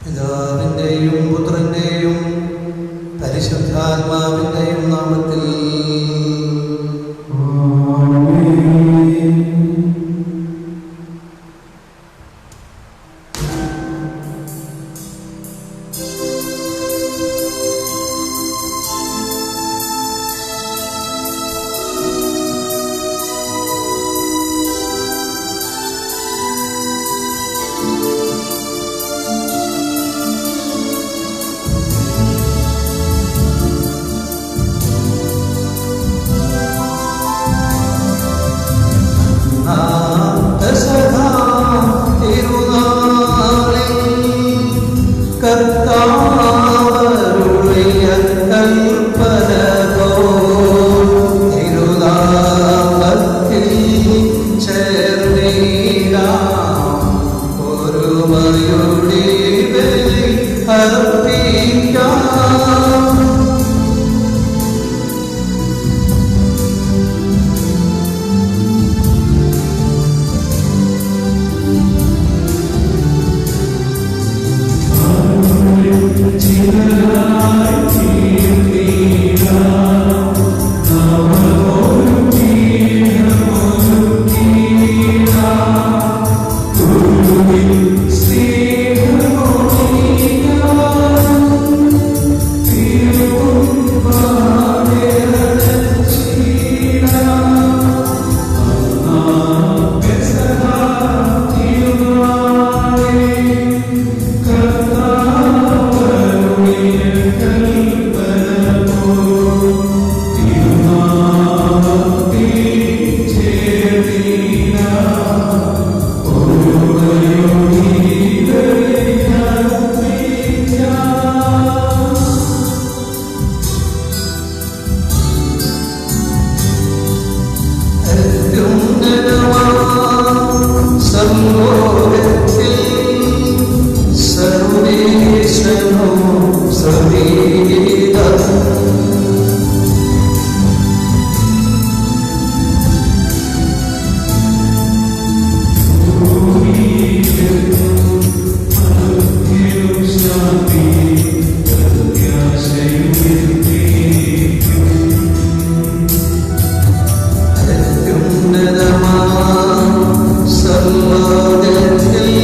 പിതാവിന്റെയും പുത്രന്റെയും പരിശുദ്ധാത്മാവിന്റെയും നാമത്തിൽ സർവ്വ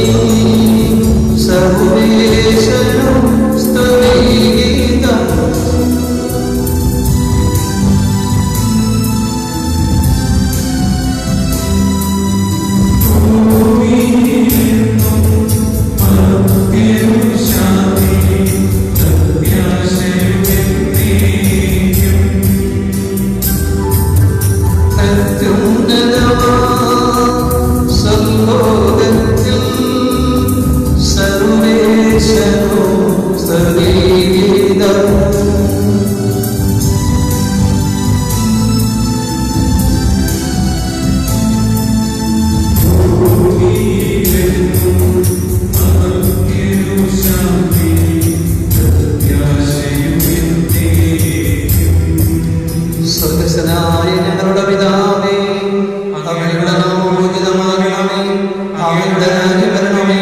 അങ്ങയുടെ രാജ്യം വരണമേ.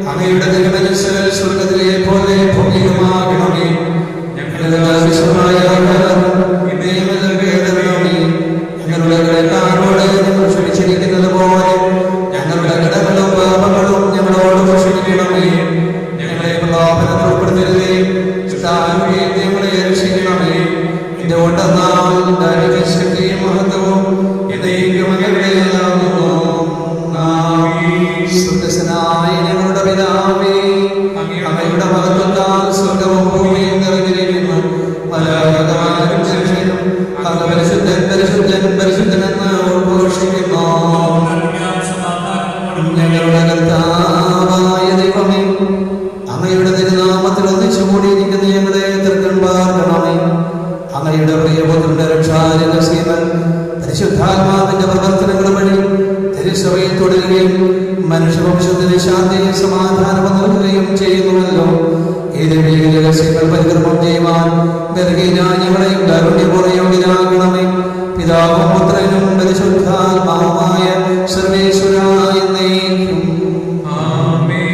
അങ്ങയുടെ തിരുമനസ്സ് സ്വർഗ്ഗത്തിലെ പോലെ ഭൂമിയിലുമാകണമേ. ഞങ്ങളുടെ ആവശ്യമായ ആഹാരം ഇന്ന് ഞങ്ങൾക്ക് തരണമേ. ഞങ്ങളുടെ കടക്കാരോട് ഞങ്ങൾ ക്ഷമിച്ചിരിക്കുന്നത് പോലെ ഞങ്ങളുടെ കടങ്ങളും പാപങ്ങളും ഞങ്ങളോട് ക്ഷമിക്കണമേ. ഞങ്ങളെ പ്രലോഭനത്തിൽ ഉൾപ്പെടുത്തരുതേ, ദുഷ്ടാരൂപിയിൽ ഞങ്ങളെ രക്ഷിക്കണമേ. എന്റെ ഒട്ടന്നാൾ ശക്തിയും മഹത്വവും എന്നേക്കും അങ്ങയുടേതാകുന്നു. സ്വർഗ്ഗസ്ഥനായ ഞങ്ങളുടെ പിതാവേ, അങ്ങയുടെ മഹത്വത്താൽ സ്വർഗ്ഗവും ഭൂമിയും നിറഞ്ഞിരിക്കുന്നു. മലാഖമാരും ശിഷ്യനും അങ്ങ് പരിശുദ്ധൻ പരിശുദ്ധൻ പരിശുദ്ധനെന്ന് ഉദ്ഘോഷിക്കുന്നു. ഞങ്ങളുടെ കർത്താവായ ദൈവമേ, അങ്ങയുടെ തിരുനാമത്തിൽ ഒന്നിച്ചു കൂടിയിരിക്കുന്ന ഞങ്ങളെ തൃക്കൺ പാർക്കണമേ. അങ്ങയുടെ പ്രിയപുത്രന്റെ രക്ഷാരഹസ്യങ്ങൾ പരിശുദ്ധാത്മാവിന്റെ പ്രവർത്തനങ്ങൾ വഴി തിരുസഭയിൽ തുടരുകയും മനുഷ്യവംശത്തിന് ശാന്തിയും സമാധാനവും നൽകുകയും ചെയ്യുന്നുവല്ലോ. ഈ ദൈവിക രഹസ്യങ്ങൾ പരിക്രമം ചെയ്യുവാൻ ബലഹീനരായ ഞങ്ങളെയും കാരുണ്യപൂർവ്വയോഗ്യരാക്കണമേ. പിതാവും പുത്രനും പരിശുദ്ധാത്മാവുമായ സർവേശ്വരായ എന്നേക്കും ആമേൻ.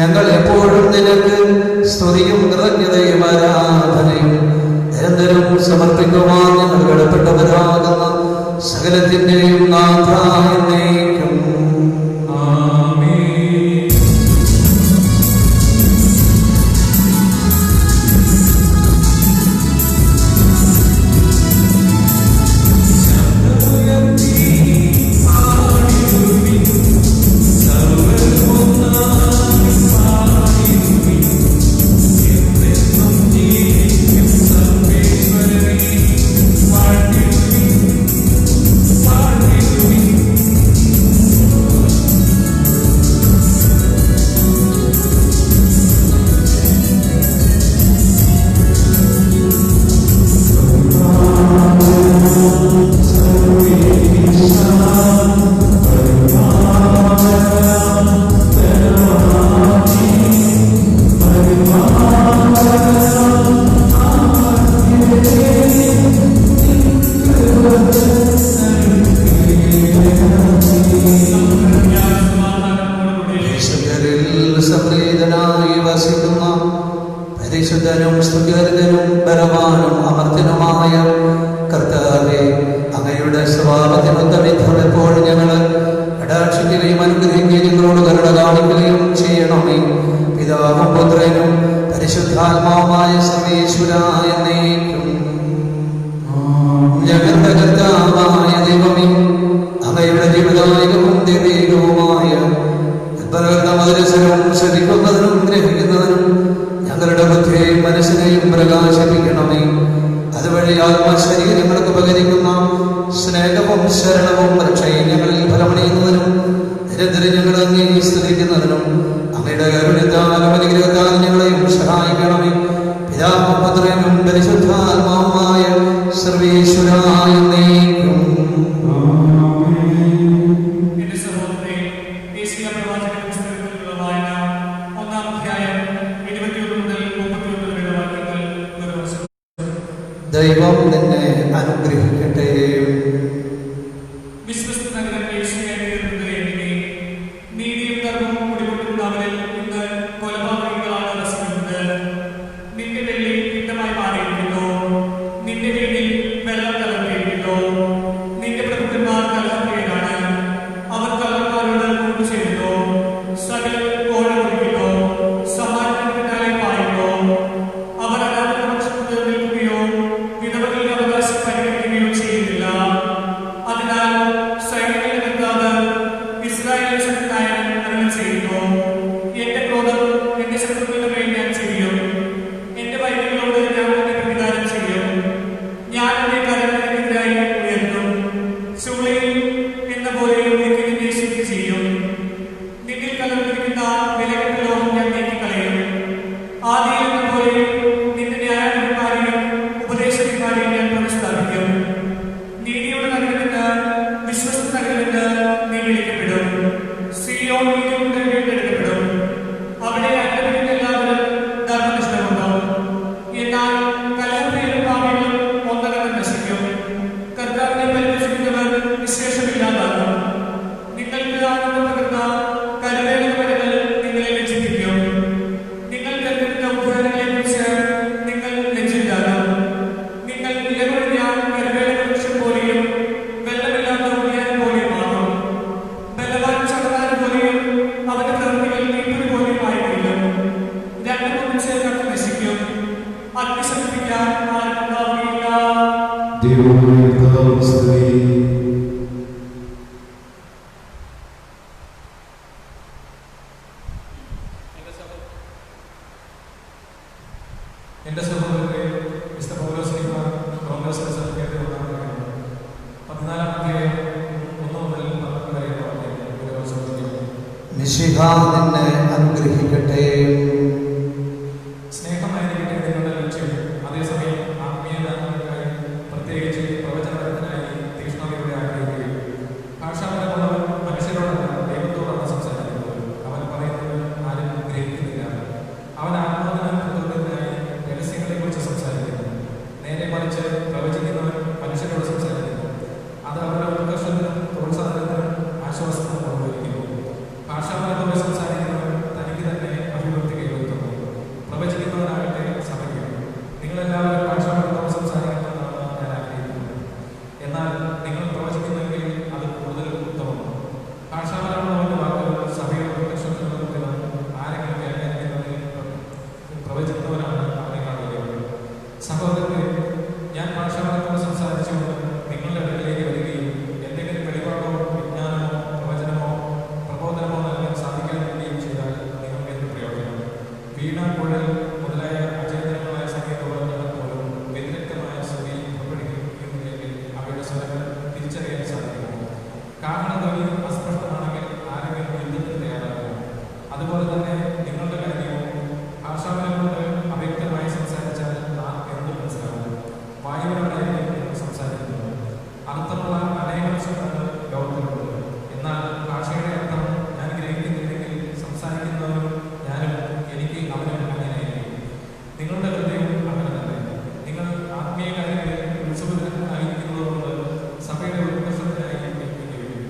ഞങ്ങൾ എപ്പോഴും നിനക്ക് സ്തുതിയും കൃതജ്ഞതയും ആരാധനയും നിരന്തരം സമർപ്പിക്കുവാൻ ഞങ്ങൾ കടപ്പെട്ടവരാകുന്ന സകലത്തിന്റെയും നാഥ എന്നേക്കും. പരിശുദ്ധനും സ്തുത്യർഹനും ബലവാനും അമർത്യനുമായ കർത്താവേ, അങ്ങയുടെ സ്വഭാവത്തിനൊത്ത വിധം എപ്പോഴും ഞങ്ങൾ കടാക്ഷിക്കുകയും അനുഗ്രഹിക്കുകയും നിങ്ങളോട് കരുണ കാണിക്കുകയും ചെയ്യണമേ. പിതാവും പുത്രനും പരിശുദ്ധാത്മാവുമായ സർവേശ്വരായ എന്നേക്കും. ഞങ്ങളുടെ കർത്താവായ ദൈവമേ, അങ്ങയുടെ ജീവദായകവും ദൈവികവുമായ മധുരസ്വരവും ശ്രദ്ധിക്കുന്നതിനും ഗ്രഹിക്കുന്നതിനും ഞങ്ങളുടെ ബുദ്ധിയെയും മനസ്സിനെയും പ്രകാശിപ്പിക്കണമേ. അതുവഴി ആത്മശരീരങ്ങൾക്ക് ഉപകരിക്കുന്ന സ്നേഹവും ശരണവും രക്ഷയും ഞങ്ങളിൽ ഫലമണിയുന്നതിനും നിരന്തരം ഞങ്ങൾ അങ്ങേ സ്തുതിക്കുന്നതിനും അങ്ങയുടെ കരുണത്താലും അനുഗ്രഹത്താലും ഞങ്ങളെയും സഹായിക്കണമേ. പിതാവും പുത്രനും പരിശുദ്ധാത്മാവുമായ സർവേശ്വരായ എന്നേക്കും. ദൈവം നിന്നെ അനുഗ്രഹിക്കട്ടെ. എന്റെ സഹോദരനെ മിസ്റ്റർ പൗലോസ്ലീഹ റോമൻസിന്റെ സഭയുടെ 14-ാം അധ്യായം 1 മുതൽ 12 വരെയുള്ള വാക്യങ്ങൾ മിശിഹ നിന്നെ അനുഗ്രഹിക്കട്ടെ. സ്നേഹമായിരിക്കട്ടെ നിങ്ങളുടെ ലക്ഷ്യം. അതേസമയം ആത്മീയദാനങ്ങൾക്കായി പ്രത്യേകിച്ച് പ്രവചനപരത്തിനായി തീക്ഷ്ണതയോടെ ആഗ്രഹിക്കുകയും ഭാഷാപരമുള്ളവൻ മനുഷ്യരോടല്ല ദൈവത്തോടാണ് സംസാരിക്കുന്നത്. അവൻ പറയുന്നത് ആരും ഗ്രഹിക്കുന്നില്ല. അവൻ ആത്മാവിനായി രഹസ്യങ്ങളെക്കുറിച്ച് സംസാരിക്കുന്നു. നേരെ മറിച്ച് പ്രവചിക്കുന്നവൻ മനുഷ്യരോട് സംസാരിക്കുന്നു. അത് അവരുടെ ഉത്കർഷത്തിനും പ്രോത്സാഹനത്തിനും ആശ്വാസത്തിനും കൊണ്ടുവരിക്കുന്നു. ഭാഷാപരത്തോടെ സംസാരിക്കുന്നവൻ തനിക്ക് തന്നെ വീണ, കുഴൽ മുതലായ അചേതനങ്ങളായ സംഗീതോപകരണങ്ങൾ പോലും വ്യതിരിക്തമായ സ്വതി പുറപ്പെടുവിക്കുന്നില്ലെങ്കിൽ അവയുടെ സ്വരങ്ങൾ തിരിച്ചറിയാൻ സാധിക്കുമോ? കാരണധ്വനി അസ്പഷ്ടമാണെങ്കിൽ ആരെങ്കിലും യുദ്ധത്തിന് തയ്യാറാകുമോ? അതുപോലെ തന്നെ നിങ്ങളുടെ കാര്യവും ഭാഷാപരങ്ങളോട് അവ്യക്തമായി സംസാരിച്ചാൽ നാം എന്ത് മനസ്സിലാവും? വായുവിനോടായിരിക്കും നിങ്ങൾ സംസാരിക്കുന്നത്. അർത്ഥമുള്ള അനേകം ശബ്ദങ്ങൾ ലോകത്തിലുണ്ട്. എന്നാൽ ഭാഷയുടെ അർത്ഥം ഞാൻ ഗ്രഹിക്കുന്നില്ലെങ്കിൽ സംസാരിക്കുന്നവരും ഞാനും എനിക്ക് അവനും അങ്ങനെയായിരിക്കും. നിങ്ങളുടെ ഹൃദയം അങ്ങനെ തന്നെ. നിങ്ങൾ ആത്മീയ കാര്യങ്ങളിൽ ഉത്സുകരായിരിക്കുന്നതുകൊണ്ട് സഭയുടെ ഉത്കർഷത്തിനായി ഏൽപ്പിക്കുകയും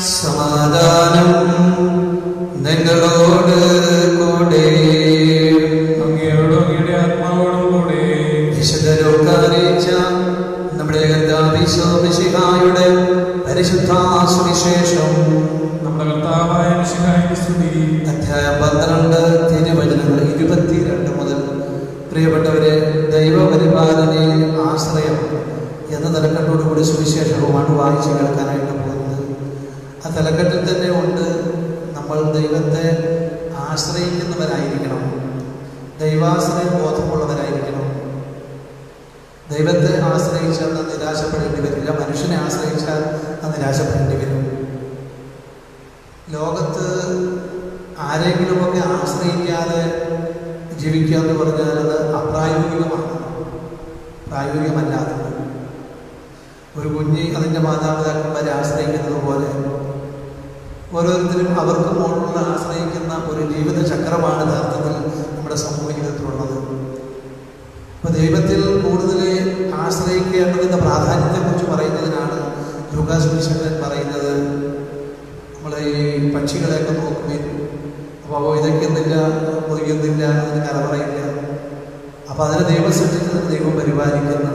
സമാധാനം നിങ്ങളോട് കൂടെ. അങ്ങയുടെ ആത്മാവോടും കൂടെ. വിശുദ്ധരോട് അറിയിച്ച നമ്മുടെ കർത്താവിശോമിശിഹായുടെ പരിശുദ്ധ സുവിശേഷം. നമ്മുടെ കർത്താവായ മിശിഹായ്ക്ക് സ്തുതി. അധ്യായം 12 തിരുവചനങ്ങൾ 22 മുതൽ. പ്രിയപ്പെട്ടവരെ, ദൈവപരിപാലനെ ആശ്രയം എന്ന തലക്കെട്ടോടുകൂടി സുവിശേഷവുമാണ് വായിച്ച് കേൾക്കാനായിട്ട് പോകുന്നത്. ആ തലക്കെട്ടിൽ തന്നെ ഉണ്ട് നമ്മൾ ദൈവത്തെ ആശ്രയിക്കുന്നവരായിരിക്കണം, ദൈവാശ്രയ ബോധമുള്ളവരായിരിക്കണം. ദൈവത്തെ ആശ്രയിച്ചാൽ അത് നിരാശപ്പെടേണ്ടി വരില്ല, മനുഷ്യനെ ആശ്രയിച്ചാൽ അത് നിരാശപ്പെടേണ്ടി വരും. ലോകത്ത് ആരെങ്കിലുമൊക്കെ ആശ്രയിക്കാതെ ജീവിക്കുക എന്ന് പറഞ്ഞാൽ അത് അപ്രായോഗികമാണ്, പ്രായോഗികമല്ലാത്തത്. ഒരു കുഞ്ഞ് അതിൻ്റെ മാതാപിതാക്കന്മാരെ ആശ്രയിക്കുന്നത് പോലെ ഓരോരുത്തരും അവർക്ക് മുകളിലുള്ള ആശ്രയിക്കുന്ന ഒരു ജീവിത ചക്രമാണ് യഥാർത്ഥത്തിൽ നമ്മുടെ സമൂഹ ജീവിതത്തിലുള്ളത്. അപ്പോൾ ദൈവത്തിൽ കൂടുതൽ ആശ്രയിക്കേണ്ടതിൻ്റെ പ്രാധാന്യത്തെക്കുറിച്ച് പറയുന്നതിനാണ് ലൂക്കാസ് സുവിശേഷകൻ പറയുന്നത്. നമ്മൾ ഈ പക്ഷികളെയൊക്കെ നോക്കുകയും അപ്പോൾ ഇതൊക്കെയൊന്നില്ല, ഒതുങ്ങുന്നില്ല, അതിന് കലവറയില്ല. അപ്പോൾ അതിന് ദൈവം സൃഷ്ടിച്ചതിന് ദൈവം പരിപാലിക്കുന്നു.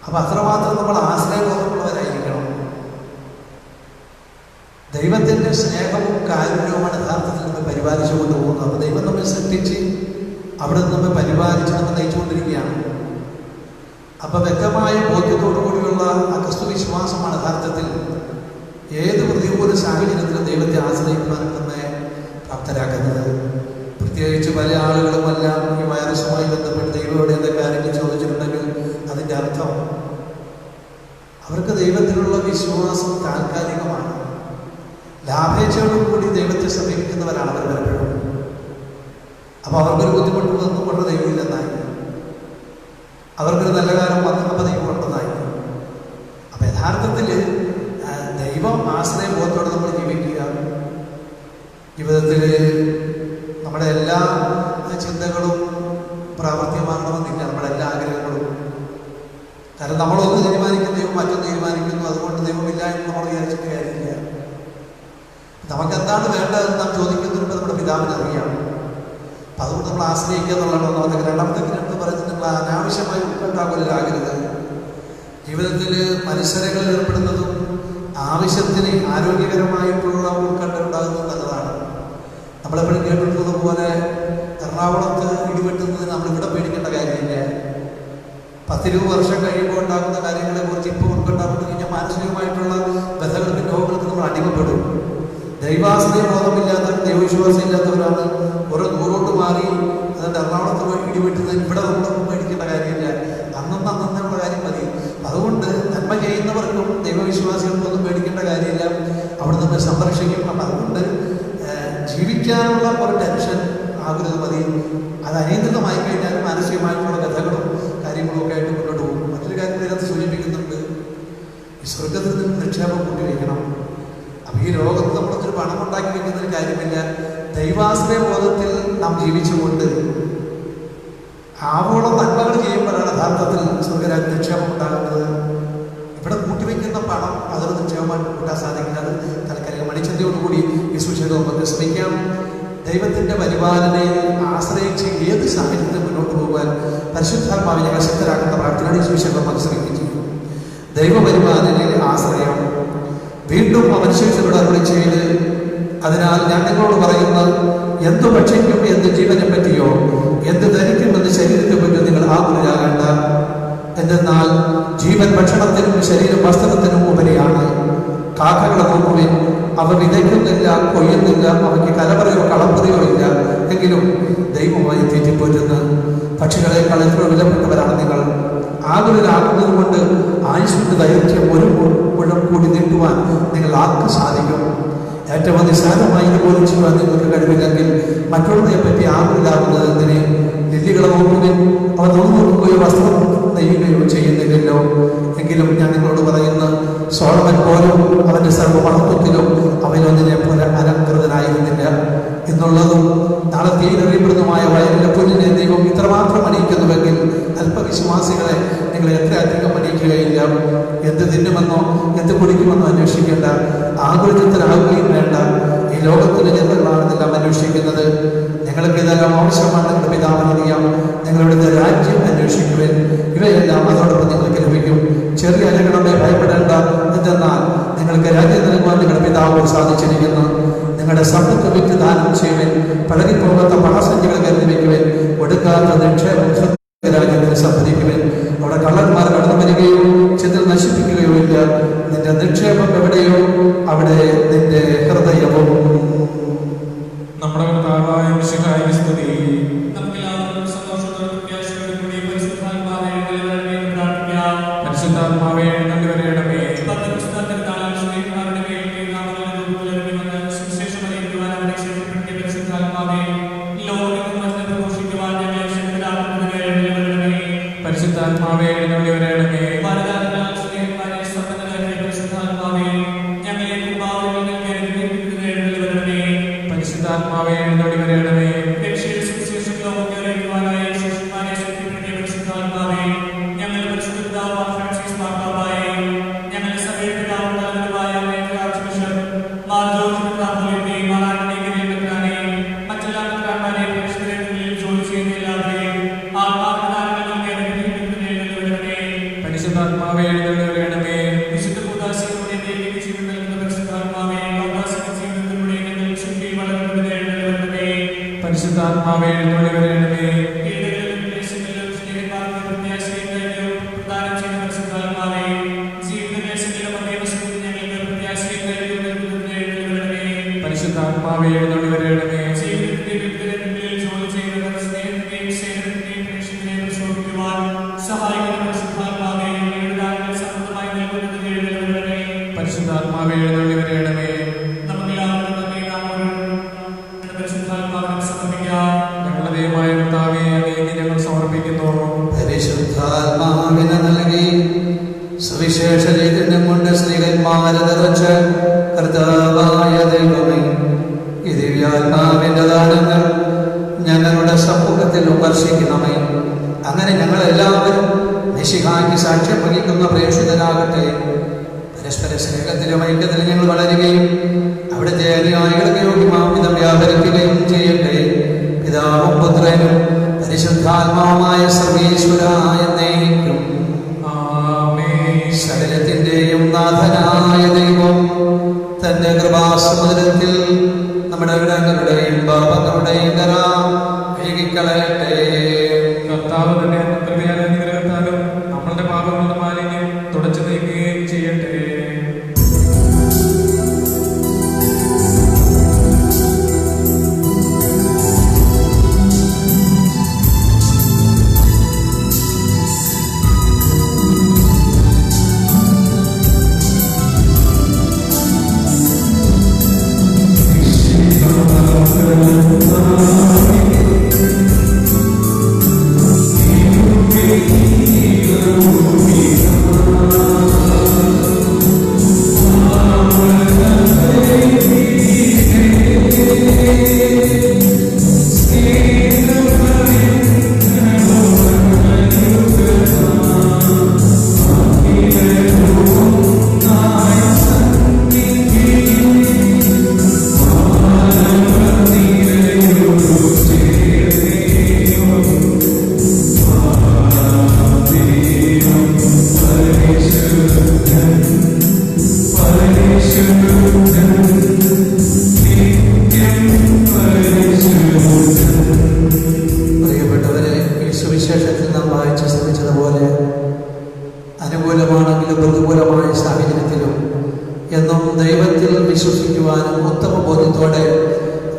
അപ്പം അത്രമാത്രം നമ്മൾ ആശ്രയബോധമുള്ളവരായിരിക്കണം. ദൈവത്തിൻ്റെ സ്നേഹവും കാരുണ്യവുമാണ് യഥാർത്ഥത്തിൽ നമ്മൾ പരിപാലിച്ചു കൊണ്ടുപോകുന്നത്. അപ്പോൾ ദൈവം നമ്മെ സൃഷ്ടിച്ച് അവിടെ നിന്ന് നമ്മെ പരിപാലിച്ച് നമ്മൾ നയിച്ചുകൊണ്ടിരിക്കുകയാണ്. അപ്പം വ്യക്തമായ ബോധ്യത്തോടു കൂടിയുള്ള ആ ക്രിസ്തു വിശ്വാസമാണ് യഥാർത്ഥത്തിൽ ഏത് പ്രതികൂല സാഹചര്യത്തിലും ദൈവത്തെ ആശ്രയിക്കുവാൻ നമ്മെ പ്രാപ്തരാക്കുന്നത്. പ്രത്യേകിച്ച് പല ആളുകളുമെല്ലാം ഈ വൈറസുമായി ബന്ധപ്പെട്ട് ദൈവത്തോട് എന്തൊക്കെ ആരെങ്കിലും ചോദിച്ചിട്ടുണ്ടെങ്കിൽ അതിൻ്റെ അർത്ഥം അവർക്ക് ദൈവത്തിലുള്ള വിശ്വാസം താൽക്കാലികമാണ്. ലാഭേച്ഛയോടും കൂടി ദൈവത്തെ സമീപിക്കുന്നവരാണ് അവർ പലപ്പോഴും. അപ്പോൾ അവർക്കൊരു ബുദ്ധിമുട്ട് വന്നു കൊണ്ട് ദൈവമില്ലെന്നായി, അവർക്കൊരു നല്ല കാലം വന്നു അപ്പോൾ ദൈവം ഉണ്ടെന്നായി. അപ്പം യഥാർത്ഥത്തിൽ ദൈവം ആശ്രയബോധത്തോടെ നമ്മൾ ജീവിക്കുക. ജീവിതത്തിൽ നമ്മുടെ എല്ലാ ചിന്തകളും പ്രാവർത്തികമാകണമെന്നില്ല, നമ്മുടെ എല്ലാ ആഗ്രഹങ്ങളും. കാരണം നമ്മളൊന്ന് തീരുമാനിക്കുന്ന ദൈവം മറ്റൊന്ന് തീരുമാനിക്കുന്നു. അതുകൊണ്ട് ദൈവമില്ല എന്ന് നമ്മൾ വിചാരിച്ചിട്ട് കാര്യമില്ല. നമുക്ക് എന്താണ് വേണ്ടതെന്ന് നാം ചോദിക്കുന്നതിന് നമ്മുടെ പിതാവിന് അറിയാം. അപ്പം അതുകൊണ്ട് നമ്മൾ ആശ്രയിക്കുക എന്നുള്ളതാണ് ഒന്നാമത്തെ. രണ്ടാമത്തെ ഗ്രന്ഥം പറയുന്നത് നിങ്ങൾ അനാവശ്യമായി ഉൾപ്പെട്ടാകരുത്. ജീവിതത്തിൽ മത്സരങ്ങളിൽ ഏർപ്പെടുന്നതും ആവശ്യത്തിന് ആരോഗ്യകരമായിട്ടുള്ള ഉൾക്കണ്ട ഉണ്ടാകുന്നത് നല്ലതാണ്. നമ്മളെപ്പോഴും കേട്ടിട്ടുള്ളത് പോലെ എറണാകുളത്ത് ഇടിവെട്ടുന്നതിന് നമ്മളിവിടെ പേടിക്കേണ്ട കാര്യമില്ല. 10-20 വർഷം കഴിയുമ്പോൾ ഉണ്ടാകുന്ന കാര്യങ്ങളെ കുറിച്ച് ഇപ്പോൾ ഉൾക്കൊണ്ടാകുന്ന കഴിഞ്ഞാൽ മാനസികമായിട്ടുള്ള ബന്ധങ്ങൾക്ക് രോഗങ്ങൾക്ക് നമ്മൾ അടിമപ്പെടും. ദൈവാശ്രയ ബോധമില്ലാത്ത ദൈവവിശ്വാസം ഇല്ലാത്തവരാണ് ഓരോ ദൂരോട്ട് മാറി അതുകൊണ്ട് എറണാകുളത്ത് പോയി ഇടിവെട്ടുന്നത് ഇവിടെ നമ്മൾ മേടിക്കേണ്ട കാര്യമില്ല. അന്നുള്ള കാര്യം മതി. അതുകൊണ്ട് നന്മ ചെയ്യുന്നവർക്കും ദൈവവിശ്വാസികൾക്കൊന്നും മേടിക്കേണ്ട കാര്യമില്ല, അവിടെ നിന്ന് സംരക്ഷിക്കും. അപ്പം അതുകൊണ്ട് ജീവിക്കാനുള്ള ഒരു ടെൻഷൻ ആകുന്നത് മതി. അത് അനിയന്ത്രിതമായി കഴിഞ്ഞാൽ മാനസികമായിട്ടുള്ള കഥകളും കാര്യങ്ങളും ഒക്കെ ആയിട്ട് മുന്നോട്ട് പോകും. മറ്റൊരു കാര്യം ഇതിനകത്ത് സൂചിപ്പിക്കുന്നുണ്ട്, ഈ സ്വർഗത്തിൽ നിന്ന് നിക്ഷേപം കൂട്ടി വയ്ക്കണം. അപ്പം ഈ ലോകത്ത് നമ്മളൊരു പണം ഉണ്ടാക്കി വയ്ക്കുന്നതിന് കാര്യമില്ല. ദൈവാശ്രയ ബോധത്തിൽ നാം ജീവിച്ചുകൊണ്ട് ആവോളം നന്മകൾ ചെയ്യുമ്പോഴാണ് യഥാർത്ഥത്തിൽ സ്വർഗരാജ്യ നിക്ഷേപം ഉണ്ടാകുന്നത്. ഇവിടെ കൂട്ടിവെക്കുന്ന പണം അതൊരു നിക്ഷേപമായിട്ട് കൂട്ടാൻ സാധിക്കില്ല. അത് താൽക്കാലിക മണിച്ചന്തയോടുകൂടി ഈ സുശീലം നമുക്ക് ശ്രമിക്കാം. ദൈവത്തിൻ്റെ പരിപാലനയിൽ ആശ്രയിച്ച് ഏത് സാഹചര്യത്തിൽ മുന്നോട്ട് പോകാൻ പരിശുദ്ധാത്മാവിനെ ഞങ്ങൾ ശക്തരാക്കുന്ന പ്രാർത്ഥനയുടെ സുശീലം നമുക്ക് ശ്രമിക്കുകയും ചെയ്യും. ദൈവപരിപാലനയിൽ ആശ്രയം വീണ്ടും മനുഷ്യരോട് അരുളി ചെയ്ത്, അതിനാൽ ഞാൻ നിങ്ങളോട് പറയുന്നത്, എന്തു ഭക്ഷിക്കും, എന്ത് ജീവനെ പറ്റിയോ, എന്ത് ധരിക്കുമെന്ന് ശരീരത്തെ പറ്റിയോ നിങ്ങൾ ആകുലരാകേണ്ട. എന്തെന്നാൽ ജീവൻ ഭക്ഷണത്തിനും ശരീരം വസ്ത്രത്തിനും ഉപരിയാണ്. കാക്കകളെ നോക്കുവിൻ, അവ വിതയ്ക്കുന്നില്ല, കൊയ്യുന്നില്ല, അവയ്ക്ക് കലവറയോ കളപ്പുറയോ ഇല്ല, എങ്കിലും ദൈവമായി തീറ്റിപ്പോറ്റുന്ന പക്ഷികളെക്കാൾ എത്ര വിലപ്പെട്ടവരാണ് നിങ്ങൾ. ആകുലരാകുന്നത് കൊണ്ട് ആയുഷിന്റെ ദൈർഘ്യം ഒരു മുഴം കൂടി നീട്ടുവാൻ നിങ്ങൾ ആർക്ക് സാധിക്കും? ഏറ്റവും നിസ്സാരമായി ഇതുപോലും ചെയ്യുവാൻ നിങ്ങൾക്ക് കഴിവില്ലെങ്കിൽ മറ്റുള്ളവരെ പറ്റി ആകുലരാകുന്നത് എന്തിനെ? ലില്ലികളെ നോക്കുകയും അവ നോക്കുകയോ വസ്ത്രം നെയ്യുകയോ ചെയ്യുന്നില്ലല്ലോ. എങ്കിലും ഞാൻ നിങ്ങളോട് പറയുന്ന, സോളമൻ പോലും അവന്റെ സർവ്വമഹത്വത്തിലും അവനൊന്നിനെ പോലെ അലങ്കൃതനായിരുന്നില്ല എന്നുള്ളതും നാളെ തീരറിയപ്പെടുന്നതുമായ വയലിലെ പുല്ലിനെ ദൈവം ഇത്രമാത്രം അണിയിക്കുന്നുവെങ്കിൽ അല്പവിശ്വാസികളെ നിങ്ങൾ എത്രയധികം അണിയിക്കുകയില്ല. എന്ത് തിന്നുമെന്നോ എന്ത് കുടിക്കുമെന്നോ അന്വേഷിക്കേണ്ട, ആകുലത്തിലാവുകയും വേണ്ട. ഈ ലോകത്തിലെ ജനങ്ങളാണെന്നെല്ലാം അന്വേഷിക്കുന്നത്. ഞങ്ങൾക്ക് ഇതെല്ലാം ആവശ്യമാണ്. നിങ്ങളുടെ പിതാവിനറിയാം. നിങ്ങളുടെ രാജ്യം അന്വേഷിക്കുവാൻ ഇവയെല്ലാം അതോടൊപ്പം നിങ്ങൾക്ക് ലഭിക്കും. ചെറിയ അലകളെ ഭയപ്പെടേണ്ട, എന്തെന്നാൽ നിങ്ങൾക്ക് രാജ്യം നൽകുവാൻ നിങ്ങളുടെ പിതാവ് സാധിച്ചിരിക്കുന്നു. നിങ്ങളുടെ സമ്പത്ത് വിറ്റ് ദാനം ചെയ്യുവാൻ, പഴകിപ്പോകാത്ത പണസഞ്ചികൾ കരുതി വയ്ക്കുവാൻ, ഒടുക്കാത്ത നിക്ഷേപം രാജ്യത്തിന് സംഭരിക്കുവാൻ. അവിടെ കള്ളന്മാർ കടന്നു വരികയോ ചെന്ന് നശിപ്പിക്കുകയോ ഇല്ല. നിന്റെ നിക്ഷേപം എവിടെയോ അവിടെ നിന്റെ ഹൃദയവും. നമ്മുടെ കർത്താവായ മിശിഹായിക്ക് സ്തുതി. പരിശുദ്ധാത്മാവേ എഴുന്നള്ളി വരണമേ. പരിശുദ്ധാത്മാവേ എഴുന്നള്ളി വരണമേ. പരിശുദ്ധാത്മാവേ എഴുന്നള്ളി വരണമേ. പരിശുദ്ധാത്മാവേ എഴുന്നള്ളി വരണമേ. പരിശുദ്ധാത്മാവേ എഴുന്നള്ളി വരണമേ. പരിശുദ്ധാത്മാവേ എഴുന്നള്ളി വരണമേ. പരിശുദ്ധാത്മാവേ എഴുന്നള്ളി വരണമേ. ഞങ്ങളുടെ ദൈവമായ കർത്താവേ, അങ്ങേക്ക് ഞങ്ങൾ സമർപ്പിക്കുന്നു. പരിശുദ്ധാത്മാവിനെ നൽകി സുവിശേഷ ചൈതന്യം കൊണ്ട് സ്ത്രീകന്മാരെ നിറച്ച് കർത്താവായ ദൈവമേ, ഈ ദിവ്യാത്മാവിന്റെ ദാനങ്ങൾ ഞങ്ങളുടെ സമൂഹത്തിൽ വർഷിക്കണമേ. അങ്ങനെ ഞങ്ങളെല്ലാവരും മിശിഹായ്ക്ക് സാക്ഷ്യം വഹിക്കുന്ന പ്രേക്ഷിതരാകട്ടെ. പരസ്പര സ്നേഹത്തിലും ഐക്യത്തിലും ഞങ്ങൾ വളരുകയും അവിടുത്തെ അനുയായികൾക്ക് യോഗ്യമാവിധം വ്യാപരിക്കുകയും ചെയ്യട്ടെ. പിതാവും പുത്രനും പരിശുദ്ധാത്മാവുമായ സർവീശ്വരായ എന്നേക്കും ആമേൻ. സകലത്തിന്റെയും നാഥനായ ദൈവം തന്റെ കൃപാസമുദ്രത്തിൽ നമ്മുടെ ഇടങ്ങളുടെയും പാപങ്ങളുടെയും കരാം കഴുകിക്കളയട്ടെ. കർത്താവ് തന്നെ കൃപയാലും അനുഗ്രഹത്താലും സുവിശേഷത്തിൽ നാം വായിച്ച് ശ്രമിച്ചതുപോലെ അനുകൂലമാണെങ്കിലും പ്രതികൂലമായ സാഹചര്യത്തിലും എന്നും ദൈവത്തിൽ വിശ്വസിക്കുവാനും ഉത്തമ ബോധ്യത്തോടെ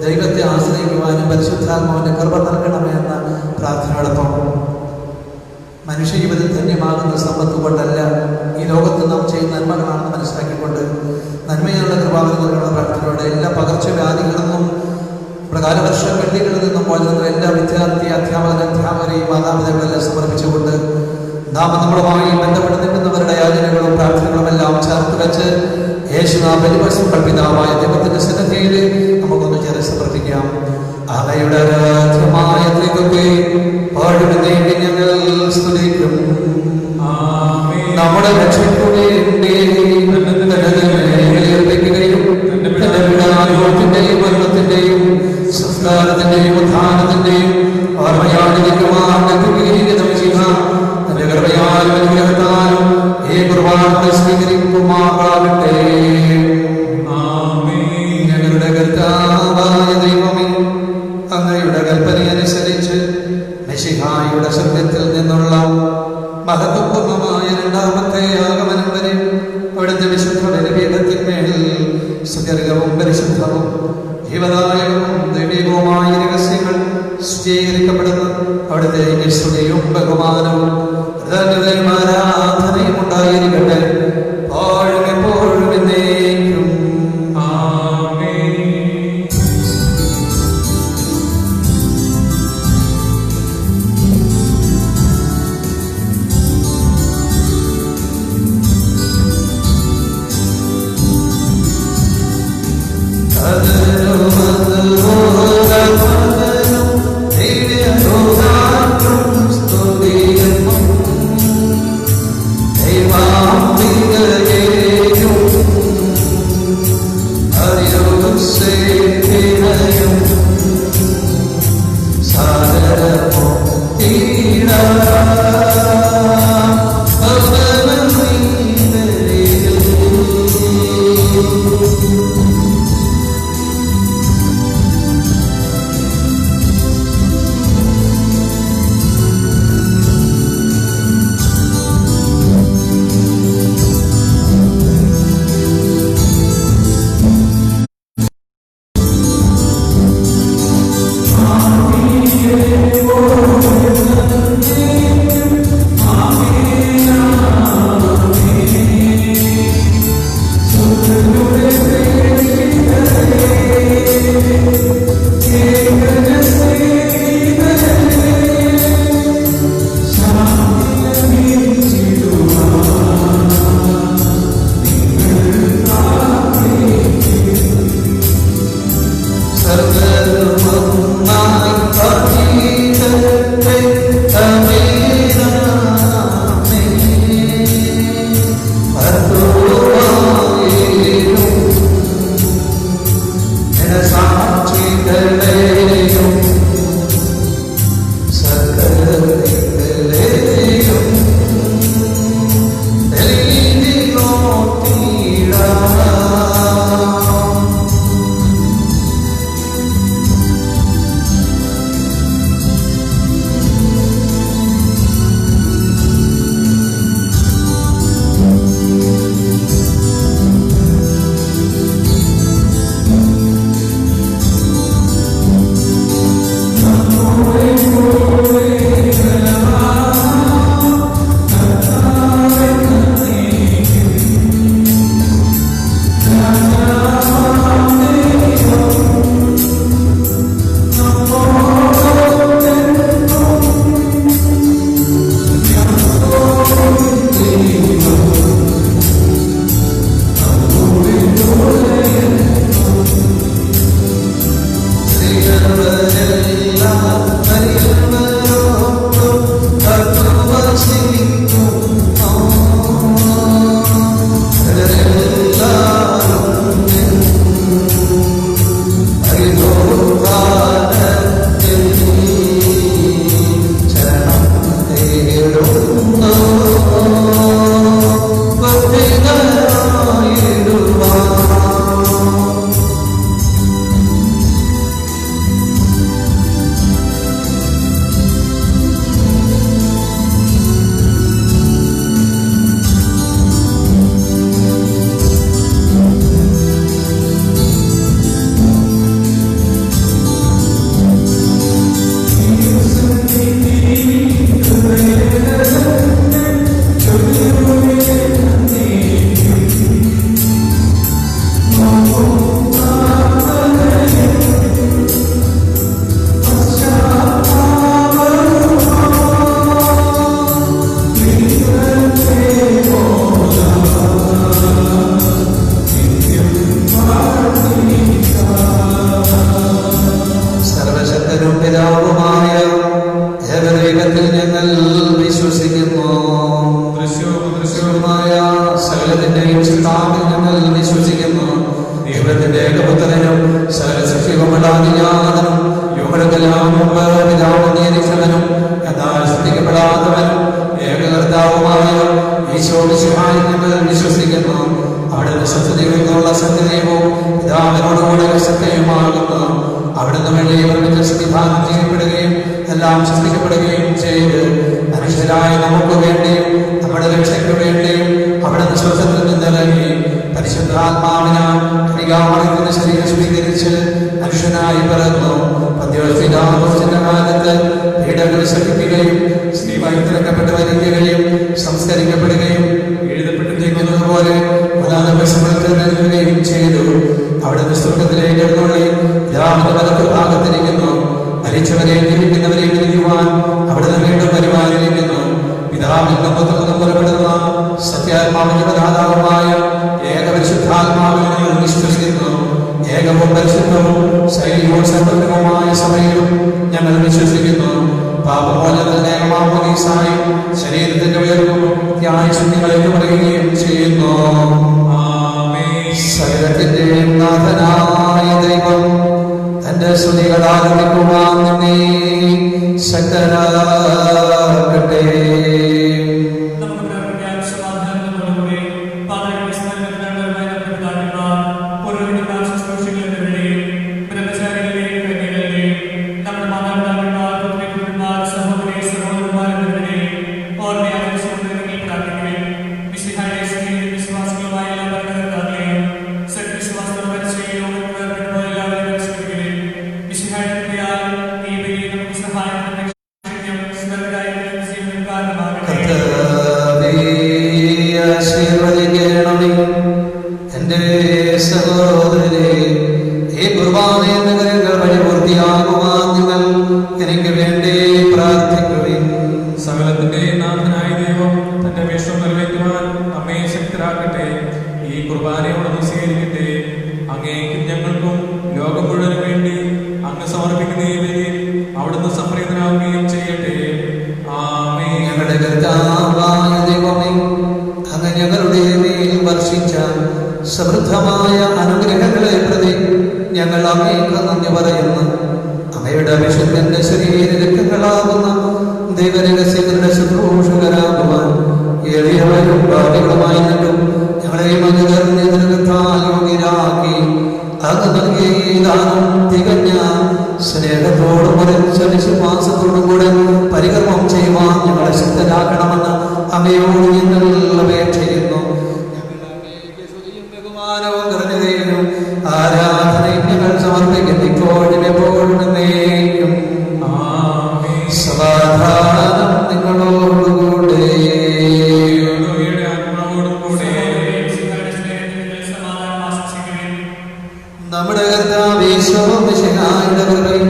ദൈവത്തെ ആശ്രയിക്കുവാനും പരിശുദ്ധാത്മാവിൻ്റെ കൃപ നൽകണമേ എന്ന പ്രാർത്ഥനയോടൊപ്പം മനുഷ്യ ജീവിതം ധന്യമാകുന്ന സമ്പത്ത് കൊണ്ടല്ല, ഈ ലോകത്ത് നാം ചെയ്യുന്ന നന്മകളാണെന്ന് മനസ്സിലാക്കിക്കൊണ്ട് നന്മയുള്ള കൃപാവനം നൽകുന്ന പ്രാർത്ഥനയോടെ എല്ലാ പകർച്ചവ്യാധികളിൽ നിന്നും കാലവർഷക്കെടുതികളിൽ നിന്നും മോചനം എല്ലാ വിദ്യാർത്ഥി അധ്യാപകരെയും മാതാപിതാക്കളെല്ലാം സമർപ്പിച്ചുകൊണ്ട് നാം നമ്മളുമായി ബന്ധപ്പെട്ട് നിൽക്കുന്നവരുടെ യാചനകളും പ്രാർത്ഥനകളും എല്ലാം ചേർത്ത് വെച്ച് പിതാവായ ദൈവത്തിന്റെ സന്നിധിയിൽ നമുക്കൊന്ന് ചേർത്ത് സമർപ്പിക്കാം. അവയുടെ ആരാധ്യമായ ത്രിത്വത്തെ ഞങ്ങൾ സ്തുതിക്കും. നമ്മുടെ രക്ഷയ്ക്കുവേണ്ടി അനുഭവത്തിന്റെയും മരണത്തിന്റെയും സംസ്കാരത്തിന്റെയും ഉത്ഥാനത്തിന്റെയും തന്റെ കൃപയാലും അനുഗ്രഹത്താലും ഈ കുർബാന സ്വീകരിക്കുമാറാകട്ടെ. ഞങ്ങളുടെ കർത്താവായ ദൈവമേ, അങ്ങയുടെ കൽപ്പനയനുസരിച്ച് മെശിഹായുടെ സ്വർഗ്ഗത്തിൽ നിന്നുള്ള മഹത്വപൂർണമായ രണ്ടാമത്തെ ആഗമനം വരെ അവിടുത്തെ വിശുദ്ധ ബലിപീഠത്തിന്മേൽ സുദീർഘവും പരിശുദ്ധവും ജീവദായകവും ദൈവികവുമായ രഹസ്യങ്ങൾ സ്വീകരിക്കപ്പെടുന്ന അവിടുത്തെ സ്തുതിയും ബഹുമാനവും ആരാധനയും ഉണ്ടായിരിക്കട്ടെ, എപ്പോഴും എപ്പോഴും എന്നേക്കും. Hey, സംസ്കരിക്കപ്പെടുകയും എഴുതപ്പെട്ടിരിക്കുന്നത് പോലെ നൽകുകയും ചെയ്തു. അവിടുന്ന് സ്വർഗത്തിലേക്ക് എഴുന്നള്ളി രാവിലെ വലത്ത് ഭാഗത്തിരിക്കുന്നു. മരിച്ചവരെയും ജീവിക്കുന്നവരെയും വിധിക്കുവാൻ അവിടുന്ന് വീണ്ടും വരുവാനിരിക്കുന്നു. പിതാവിൽ നിന്നും പുറപ്പെടുന്ന സത്യാത്മാവിന്റെ പ്രധാനവുമായ ഏകപരിശുദ്ധാത്മാവിൽ ഞങ്ങൾ വിശ്വസിക്കുന്നു. ഏകവും പരിശുദ്ധവും ശൈലിയും സമ്പന്നവുമായ സഭയിലും ഞങ്ങൾ വിശ്വസിക്കുന്നു. പാപമോചനത്തിന്റെ ഏകമാമോദീസായും ശരീരത്തിന്റെ ഉയർവും ത്യാഗശുദ്ധികളെന്ന് പറയുകയും ചെയ്യുന്നു. സകലത്തിന്റെ നാഥനായ ദൈവം തന്റെ സ്തുതികൾ ആരംഭിക്കുവാൻ നിന്നെ ശക്തരാകട്ടെ. സകലത്തിന്റെ നാഥനായ ദൈവം തന്റെ വിഷം നിറവേറ്റുവാൻ നമ്മെ ശക്തരാക്കട്ടെ. ഈ കുർബാനയോടൊന്ന് സ്വീകരിക്കട്ടെ. അങ്ങേക്കും ഞങ്ങൾക്കും ലോകം മുഴുവനും വേണ്ടി അങ്ങ് സമർപ്പിക്കുന്ന ഈ ബലിയിൽ അവിടുന്ന് സംപ്രീതനാവുകയും ചെയ്യട്ടെ. ആമേൻ. ഞങ്ങളുടെ കർത്താവായ ദൈവമേ, അങ്ങ് ഞങ്ങളുടെ മേൽ വർഷിച്ച സമൃദ്ധമായ അനുഗ്രഹങ്ങളെ പ്രതി ഞങ്ങൾ അങ്ങേക്ക് നന്ദി പറയുന്നു. അങ്ങയുടെ അഭിഷേകത്തിന്റെ ശരീരരക്തങ്ങളാകുന്ന ദൈവരഹസ്യങ്ങളുടെ ശുശ്രൂഷകരാകുവാൻ എളിയവരും ഭാവികളുമായിട്ടും ഞങ്ങളെയും അനുകരണത്താൽ യോഗ്യരാക്കി അങ്ങ് നൽകിയ ഈ ദാനം തികഞ്ഞ സ്നേഹത്തോടും ഉറച്ച വിശ്വാസത്തോടും കൂടെ പരികർമ്മം ചെയ്യുവാൻ ഞങ്ങളെ ശക്തരാക്കണമെന്ന് അങ്ങയോട് ഞങ്ങൾ അപേക്ഷിക്കുന്നു. ബഹുമാനവും കരുണയും ആരാധനയും ഞങ്ങൾ സമർപ്പിക്കുന്നു ഇപ്പോഴും എപ്പോഴും എന്നേക്കും. സമാധാനം നിങ്ങളോടുകൂടെ. നമ്മുടെ കർത്താവ് യേശുമിശിഹായുടെ കൃപയും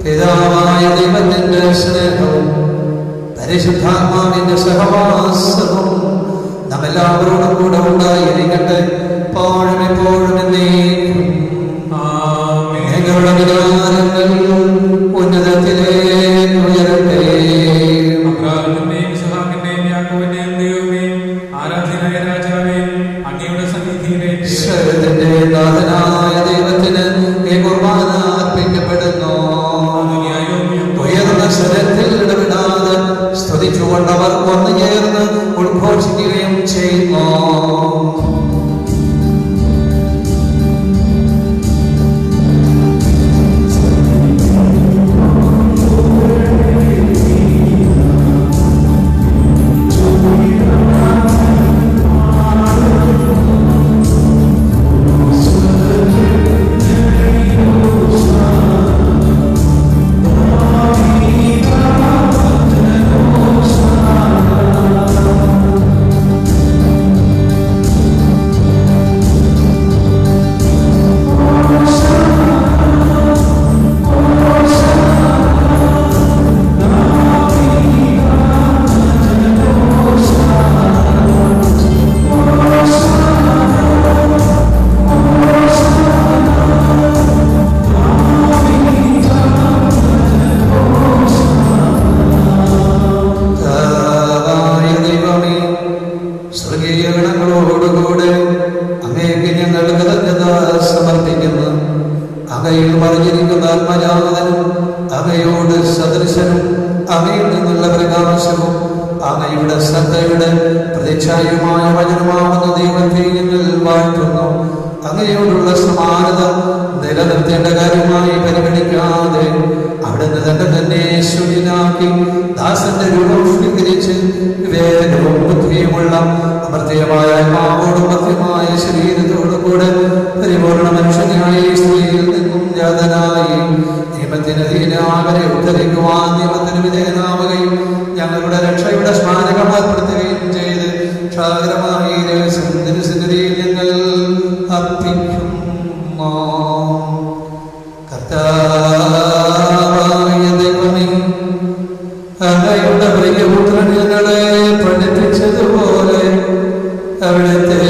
പിതാവായ ദൈവത്തിന്റെ സ്നേഹവും പരിശുദ്ധാത്മാവിന്റെ സഹവാസവും നമ്മെല്ലാവരോടും കൂടെ ഉണ്ടായിരിക്കട്ടെ എപ്പോഴും എപ്പോഴും എന്നേക്കും. ഞങ്ങളുടെ വികാരങ്ങൾ ഉന്നതത്തിലേക്ക് ഉയരട്ടെ. അബ്രാഹത്തിന്റെയും ഇസ്ഹാക്കിന്റെയും യാക്കോബിന്റെയും ദൈവമേ, ആരാധ്യനായ രാജാവേ, അങ്ങയുടെ സന്നിധിയിലേക്ക് ഈശ്വരത്തിന്റെ നാഥനായ ദൈവത്തിന് ഈ കുർബാന അർപ്പിക്കപ്പെടുന്നു. ഉയർന്ന സ്വരത്തിൽ ഇടപെടാതെ സ്തുതിച്ചുകൊണ്ടവർ വന്നു ചേർന്ന് ഉദ്ഘോഷിക്കുകയും ചെയ്യുന്നു. സ്വർഗീയഗണങ്ങളോടുകൂടെ അങ്ങേക്ക് ഞങ്ങൾ കൃതജ്ഞത സമർപ്പിക്കുന്നു. അങ്ങയിൽ മറിഞ്ഞിരിക്കുന്ന ആത്മജാതനും അങ്ങയോട് സദൃശനും അങ്ങയിൽ നിന്നുള്ള പ്രകാശവും അങ്ങയുടെ ശ്രദ്ധയുടെ പ്രതിച്ഛായമായ വചനമാവുന്ന ദൈവത്തെ ഞങ്ങൾ വാഴ്ത്തുന്നു. അങ്ങയോടുള്ള സമാനത നിലനിർത്തേണ്ട കാര്യമായി പരിഗണിക്കാതെ അവിടുന്ന് തന്നെ ശൂന്യനാക്കി ദാസന്റെ രൂപം സ്വീകരിച്ച് വിവേകവും ബുദ്ധിയുമുള്ള അമർത്യമായ ആത്മാവോടും മധ്യമായ ശരീരത്തോടും കൂടെ പരിപൂർണ മനുഷ്യനായി സ്ത്രീയിൽ നിന്നും ജാതനായി നിയമത്തിന് അധീനാവരെ ഉദ്ധരിക്കുവാൻ നിയമത്തിന് വിധേയനാവുകയും ഞങ്ങളുടെ രക്ഷയുടെ സ്മാരകം ഏർപ്പെടുത്തുകയും ചെയ്ത് ക്ഷാകരമായ തിരുസന്നിധിയിൽ ഞങ്ങൾ അർപ്പിക്കുന്നു. കർത്താവായ ദൈവമേ, അങ്ങയുടെ പ്രിയപുത്രൻ ഞങ്ങളെ പഠിപ്പിച്ചതുപോലെ അവിടുത്തെ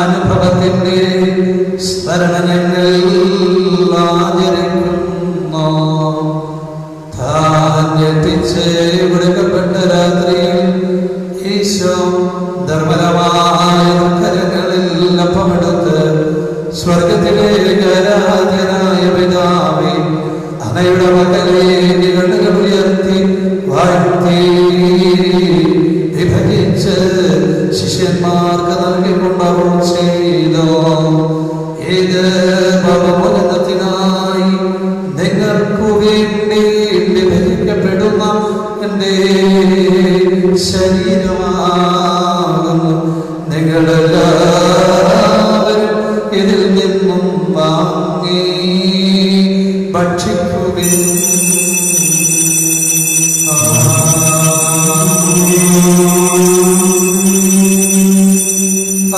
അനുഭവത്തിന്റെ സ്മരണ ഞങ്ങൾ ആചരിക്കുന്നു. ധാന്യപ്പിച്ച് വിടുക്കപ്പെട്ട രാത്രിയിൽ ഈശോ ധർമ്മരമായ കരങ്ങളിൽ അപ്പമെടുത്ത് സ്വർഗത്തിലേക്ക് ആരാധ്യനായ പിതാവേ, അങ്ങയുടെ മകനിലേക്ക് കണ്ണുകൾ ഉയർത്തി വാഴ്ത്തി വിഭജിച്ച് ശിഷ്യന്മാർക്ക് നൽകിക്കൊണ്ടവർ ചെയ്തു. ഏത് പാപമോചനത്തിനായി നിങ്ങൾക്കു വേണ്ടി വിഭജിക്കപ്പെടുന്ന എന്റെ ശരീരമാകുന്നു. നിങ്ങളെല്ലാവരും ഇതിൽ നിന്നും വാങ്ങി ഭക്ഷിക്കുകയും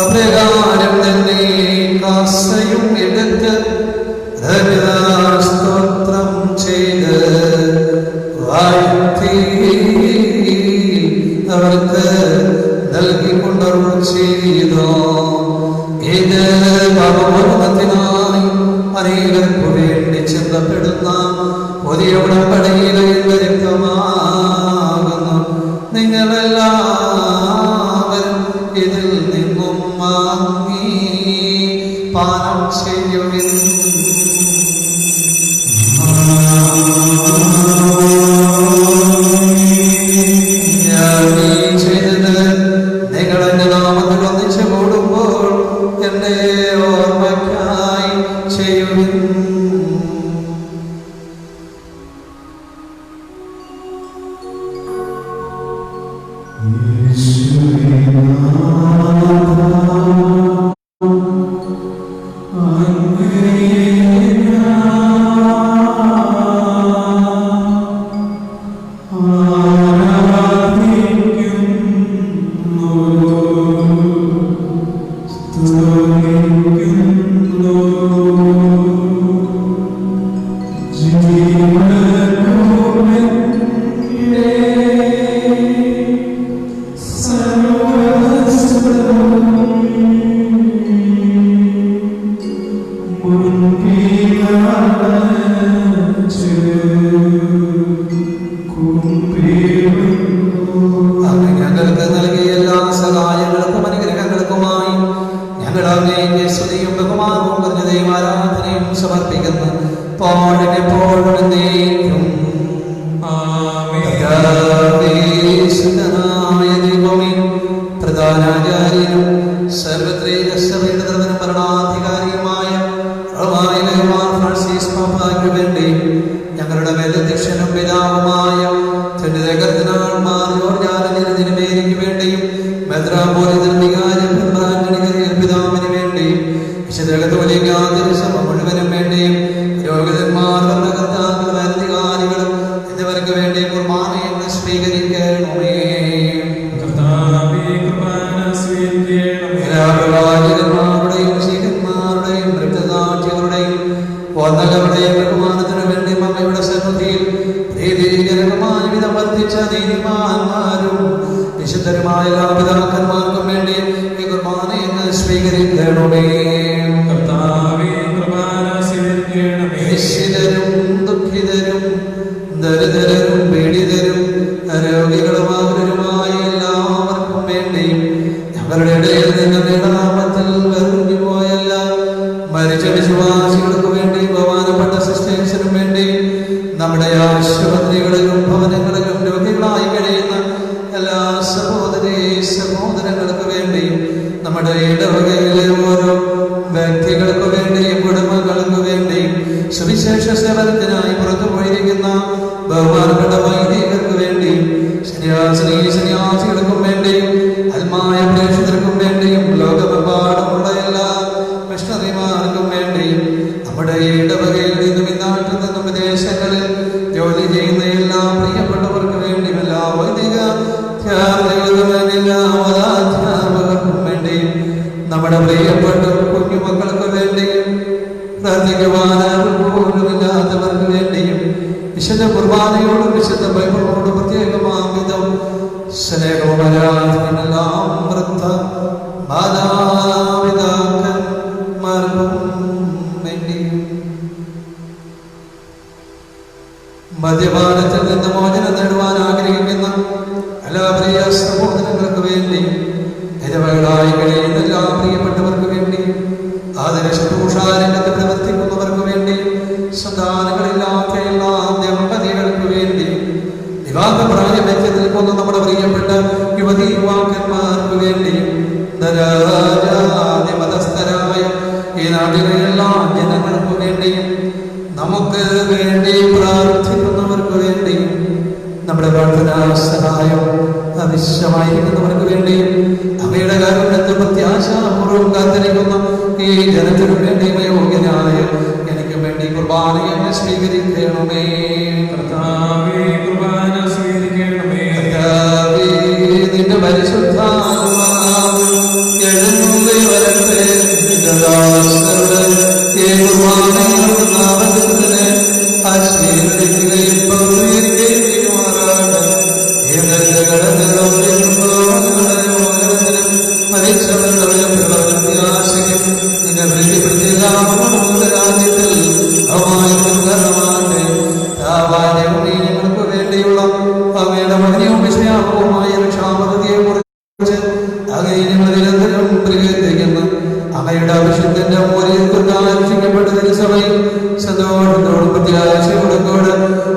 അപ്രകാരം തന്നെ കാസയും എടുത്ത് സ്തോത്രം ചെയ്ത് വാഴ്ത്തി അവർക്ക് നൽകിക്കൊണ്ടവർ ചെയ്തു. ഇത് പാപമോചനത്തിനായി അനേകർക്കു വേണ്ടി ചിന്തപ്പെടുന്ന പുതിയ ഉടമ്പടിയിലെ രക്തമാകുന്നു. നിങ്ങളെല്ലാവരും ഇതിൽ നിന്നും വാങ്ങി പാനം ചെയ്യുവിൻ. നിങ്ങളെന്റെ നാമത്തിൽ ഒന്നിച്ചു കൂടുമ്പോൾ എന്റെ ഓർമ്മയ്ക്കായി ചെയ്യുവിൻ. ഞങ്ങൾക്ക് നൽകിയ എല്ലാ സഹായങ്ങൾക്കും അനുഗ്രഹങ്ങൾക്കുമായി ഞങ്ങൾ അങ്ങേക്ക് സ്തുതിയും ബഹുമാനവും കൃതയും ആരാധനയും സമർപ്പിക്കുന്നു. എപ്പോഴും എന്നേക്കും. ദൈവമേ, പ്രധാനാചാര്യനും സർവ്വത്രേയ സഭയുടെ ധർമ്മനും ഭരണാധികാരിയുമായ ഫ്രാൻസിസ് പാപ്പായ്ക്കു വേണ്ടി ഞങ്ങളുടെ മേലധ്യക്ഷനും പിതാവുമായ ിനു വേണ്ടിയും മെത്രാപോലിതൻ വികാരം പിതാവിന് വേണ്ടിയും വിശുദ്ധ മുഴുവനും വേണ്ടിയും രോഗിതന്മാർ ഭരണകർത്താക്കൾ അധികാരികളും എന്നിവർക്ക് വേണ്ടി കുർബാനയെ സ്വീകരിക്കണമേ. പ്രവാചകന്മാരുടെയും ശീലന്മാരുടെയും രക്തസാക്ഷികളുടെയും വന്നകളുടെയും ബഹുമാനത്തിനു വേണ്ടി അമ്മയുടെ സന്നിധിയിൽ പ്രീതികരമായ വിധം വർദ്ധിച്ച നീതിമാന്മാരും വിശുദ്ധരുമായ എല്ലാ പിതാക്കന്മാർക്കും വേണ്ടി ഈ കുർബാനയെ സ്വീകരിക്കണമേ. നിശ്ചിതരും ദുഃഖിതരും ദരിദ്രരും പീഡിതരും രോഗികളുമാവരുമായ എല്ലാവർക്കും വേണ്ടിയും ഞങ്ങളുടെ ഇടയിൽ നിങ്ങളുടെ നാമത്തിൽ വെറുഞ്ഞു പോയല്ല മരിച്ച വിശ്വാസികൾക്ക് വേണ്ടി ബഹുമാനപ്പെട്ട സിസ്റ്റേഴ്സിനും വേണ്ടി നമ്മുടെ ആശുപത്രികളിലും ഭവനങ്ങളിലും രോഗികളായി കഴിയുന്ന എല്ലാ സഹോദരങ്ങൾക്ക് വേണ്ടിയും നമ്മുടെ ഇടവകയിലെ ഓരോ വിദ്യാർത്ഥികൾക്കും വേണ്ടി അധ്യാപകർക്കും വേണ്ടി നമ്മുടെ പ്രിയപ്പെട്ട കുഞ്ഞുമക്കൾക്ക് വേണ്ടിയും പ്രാർത്ഥിക്കുവാനാരുമില്ലാത്തവർക്ക് വേണ്ടിയും വിശുദ്ധ കുർബാനയോടും വിശുദ്ധ ബൈബിളിനോടും പ്രത്യേകമാം വിധം സ്നേഹവും ആരാധനയെല്ലാം വൃദ്ധ മാതാപിതാക്കന്മാർക്കും വേണ്ടിയും മദ്യപാനത്തിൽ നിന്ന് മോചനം നേടുവാൻ ആഗ്രഹിക്കുന്ന എല്ലാ പ്രിയ സഹോദരങ്ങൾക്ക് വേണ്ടിയും ഇരവകളായി കഴിയുന്ന എല്ലാ പ്രിയപ്പെട്ടവർക്ക് വേണ്ടിയും ആദര ശുശ്രൂഷാരംഗത്ത് പ്രവർത്തിക്കുന്നവർക്ക് വേണ്ടിയും സന്താനങ്ങളില്ലാത്ത എല്ലാ ദമ്പതികൾക്ക് വേണ്ടിയും വിവാഹ പ്രായമെത്തി നിൽക്കുന്ന നമ്മുടെ പ്രിയപ്പെട്ട യുവതി യുവാക്കന്മാർക്ക് വേണ്ടിയും മതസ്ഥരായ ഈ നാട്ടിലെ എല്ലാ ജനങ്ങൾക്ക് വേണ്ടിയും നമുക്ക് വേണ്ടി പ്രാർത്ഥിക്കുന്നവർക്ക് വേണ്ടിയും നമ്മുടെ പ്രാർത്ഥനാ സഹായം ആവശ്യമായിരിക്കുന്നവർക്ക് വേണ്ടിയും അവയുടെ കാരുണ്യത്തിൽ പ്രത്യാശാപൂർവ്വം കാത്തിരിക്കുന്ന ഈ ജനത്തിനു വേണ്ടി യോഗ്യനായ എനിക്ക് വേണ്ടി കുർബാനയെ സ്വീകരിക്കണമേ. കർത്താവേ, കുർബാന സ്വീകരിക്കണമേ. കർത്താവേ, നിന്റെ പരിശുദ്ധാത്മാവ് എഴുന്നള്ളി വരട്ടെ. നിന്റെ ദാസരുടെ ഈ കുർബാനയുടെ നാമത്തിന് ആശീർവദിക്കുകയും പ്രവർത്തിക്കുകയും ചെയ്യുമാറാകട്ടെ. മരിച്ചവരുടെ പ്രത്യാശയും നിന്നെ പ്രീതിപ്പെടുത്തിയ രാജ്യത്തിൽ ഞങ്ങൾക്ക് വേണ്ടിയുള്ള അവയുടെ മഹനീയവും വിഷയാപവുമായ രക്ഷാപദ്ധതിയെ കുറിച്ച് അങ്ങനെ ഞങ്ങൾ നിരന്തരം പ്രകീർത്തിക്കുന്നു. അവയുടെ അഭിഷേകത്തിന്റെ മൂല്യത്തിൽ ആകർഷിക്കപ്പെട്ട തിരുസഭയിൽ സന്തോഷത്തോടും പ്രത്യാശയോടും കൂടെ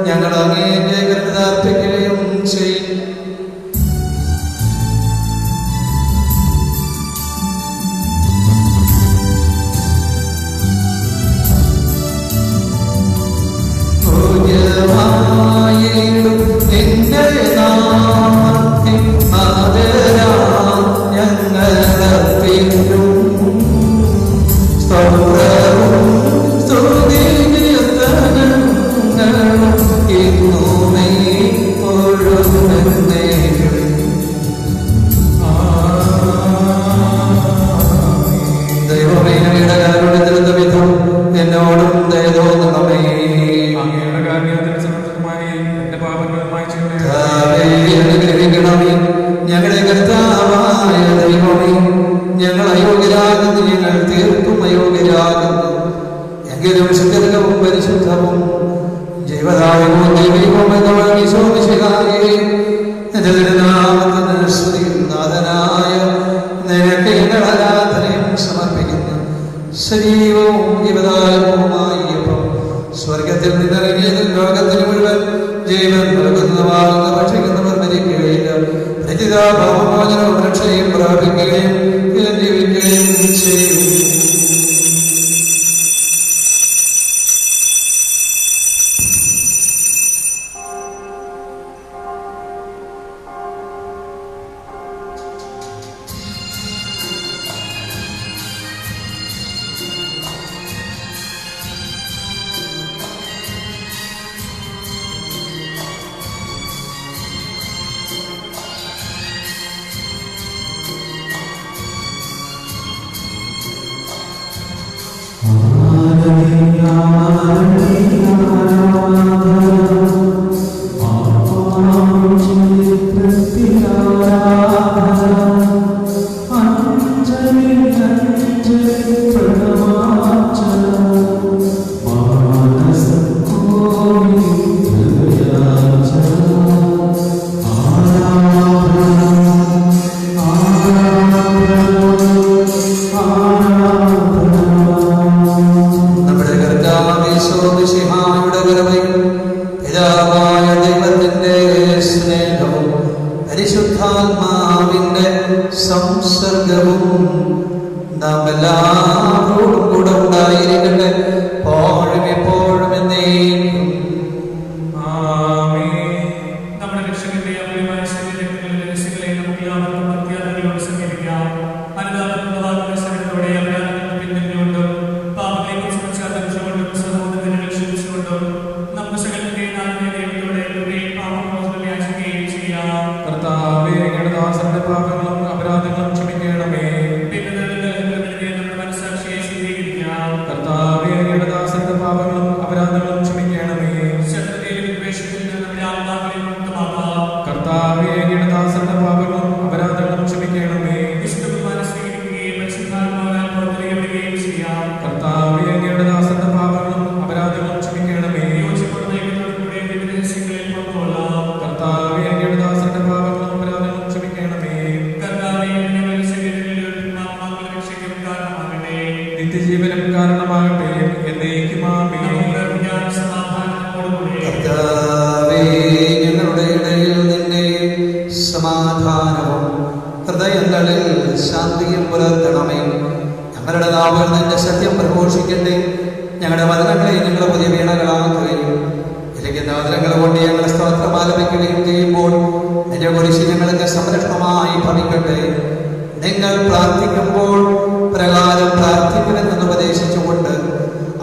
ഞങ്ങൾ അങ്ങേക്ക് കരുതാർപ്പിക്കുകയും ചെയ്യും. എന്നോടും ദയതോന്നണമേ. അനുഗ്രഹിക്കണമേ. ഞങ്ങളുടെ കർത്താവായ ദൈവമേ, ഞങ്ങൾ അയോഗ്യരാകുന്നു, ഞങ്ങൾ തീർത്തും അയോഗ്യരാകുന്നു. എങ്കിലും ശുദ്ധവും പരിശുദ്ധവും ജീവദായകവും ദൈവവും എന്റെ തിരുനാമത്തിന് സ്തുതിയും നാഥനായ നിനക്ക് ഞങ്ങൾ ആരാധനയും സമർപ്പിക്കുന്നു. സജീവവും ജീവദായകവുമായ സ്വർഗത്തിൽ നിന്നിറങ്ങിയതിൽ ലോകത്തിന് മുഴുവൻ ജീവൻ നൽകുന്നതാകുന്ന ഭക്ഷിക്കുന്നവർ മരിക്കുകയില്ല. രചിതാഭാവമോചനവും രക്ഷയും പ്രാപിക്കുകയും ജീവിക്കുകയും ചെയ്യും. പരിശുദ്ധാത്മാവിന്റെ സംസർഗവും നാം എല്ലാവരോടും കൂടെ ഉണ്ടായിരിക്കട്ടെ, എപ്പോഴും എപ്പോഴും എന്നേക്കും. നമ്മുടെ രക്ഷകന്റെ അമൂല്യമായ ശരീരങ്ങളുടെ രഹസ്യങ്ങളെ നമുക്ക് എല്ലാവർക്കും പ്രത്യാദങ്ങളോട് സമീപിക്കാം. അനുതാപത്തോടെ പിന്തുണയുണ്ട് പാപങ്ങളെ കുറിച്ച് പശ്ചാത്തലം സഹോദരങ്ങളെ ക്ഷമിച്ചുകൊണ്ടും നമ്മുടെ സകലത്തിന്റെ നാളിനെ ദൈവത്തോടെ പാപമോചനം യാചിക്കുകയും ചെയ്യാം. കർത്താവേ, അങ്ങയുടെ ദാസരുടെ പാപങ്ങളും അപരാധങ്ങളും ക്ഷമിക്കണമേ. മനസ്സാക്ഷിയെ സ്വീകരിക്കാം. കർത്താവേ, അങ്ങയുടെ ദാസരുടെ പാപങ്ങളും അപരാധങ്ങളും ക്ഷമിക്കണമേ. കർത്താവേ, അങ്ങയുടെ ദാസരുടെ പാപങ്ങളും അപരാധങ്ങളും ക്ഷമിക്കണമേ. കർത്താവേ, അങ്ങയുടെ ദാസരുടെ പാപങ്ങളും അപരാധങ്ങളും ക്ഷമിക്കണമേ. കർത്താവേ, അങ്ങയുടെ ദാസരുടെ പാപങ്ങളും അപരാധങ്ങളും ക്ഷമിക്കണമേ. നിത്യജീവനം കാരണമാകട്ടെ എന്നേക്കും ആമേൻ. കർത്താവേ, ഞങ്ങളുടെ ഇടയിൽ നിന്റെ സമാധാനവും ഹൃദയങ്ങളിൽ ശാന്തിയും പുലർത്തണമേ. ഞങ്ങളുടെ നാവുകൾ നിന്റെ സത്യം പ്രഘോഷിക്കട്ടെ. ഞങ്ങളുടെ വചനങ്ങളെ ഞങ്ങളുടെ പുതിയ വീണകളാക്കുകയും ഇരിക്കുന്ന വചനങ്ങൾ കൊണ്ട് ഞങ്ങളെ സ്തോത്രം ആലപിക്കുകയും ചെയ്യുമ്പോൾ നിന്റെ കുരിശ് ഞങ്ങൾക്ക് സംരക്ഷണമായി ഭവിക്കട്ടെ. നിങ്ങൾ പ്രാർത്ഥിക്കുമ്പോൾ പ്രകാരം പ്രാർത്ഥിക്കുമെന്ന് ഉപദേശിച്ചുകൊണ്ട്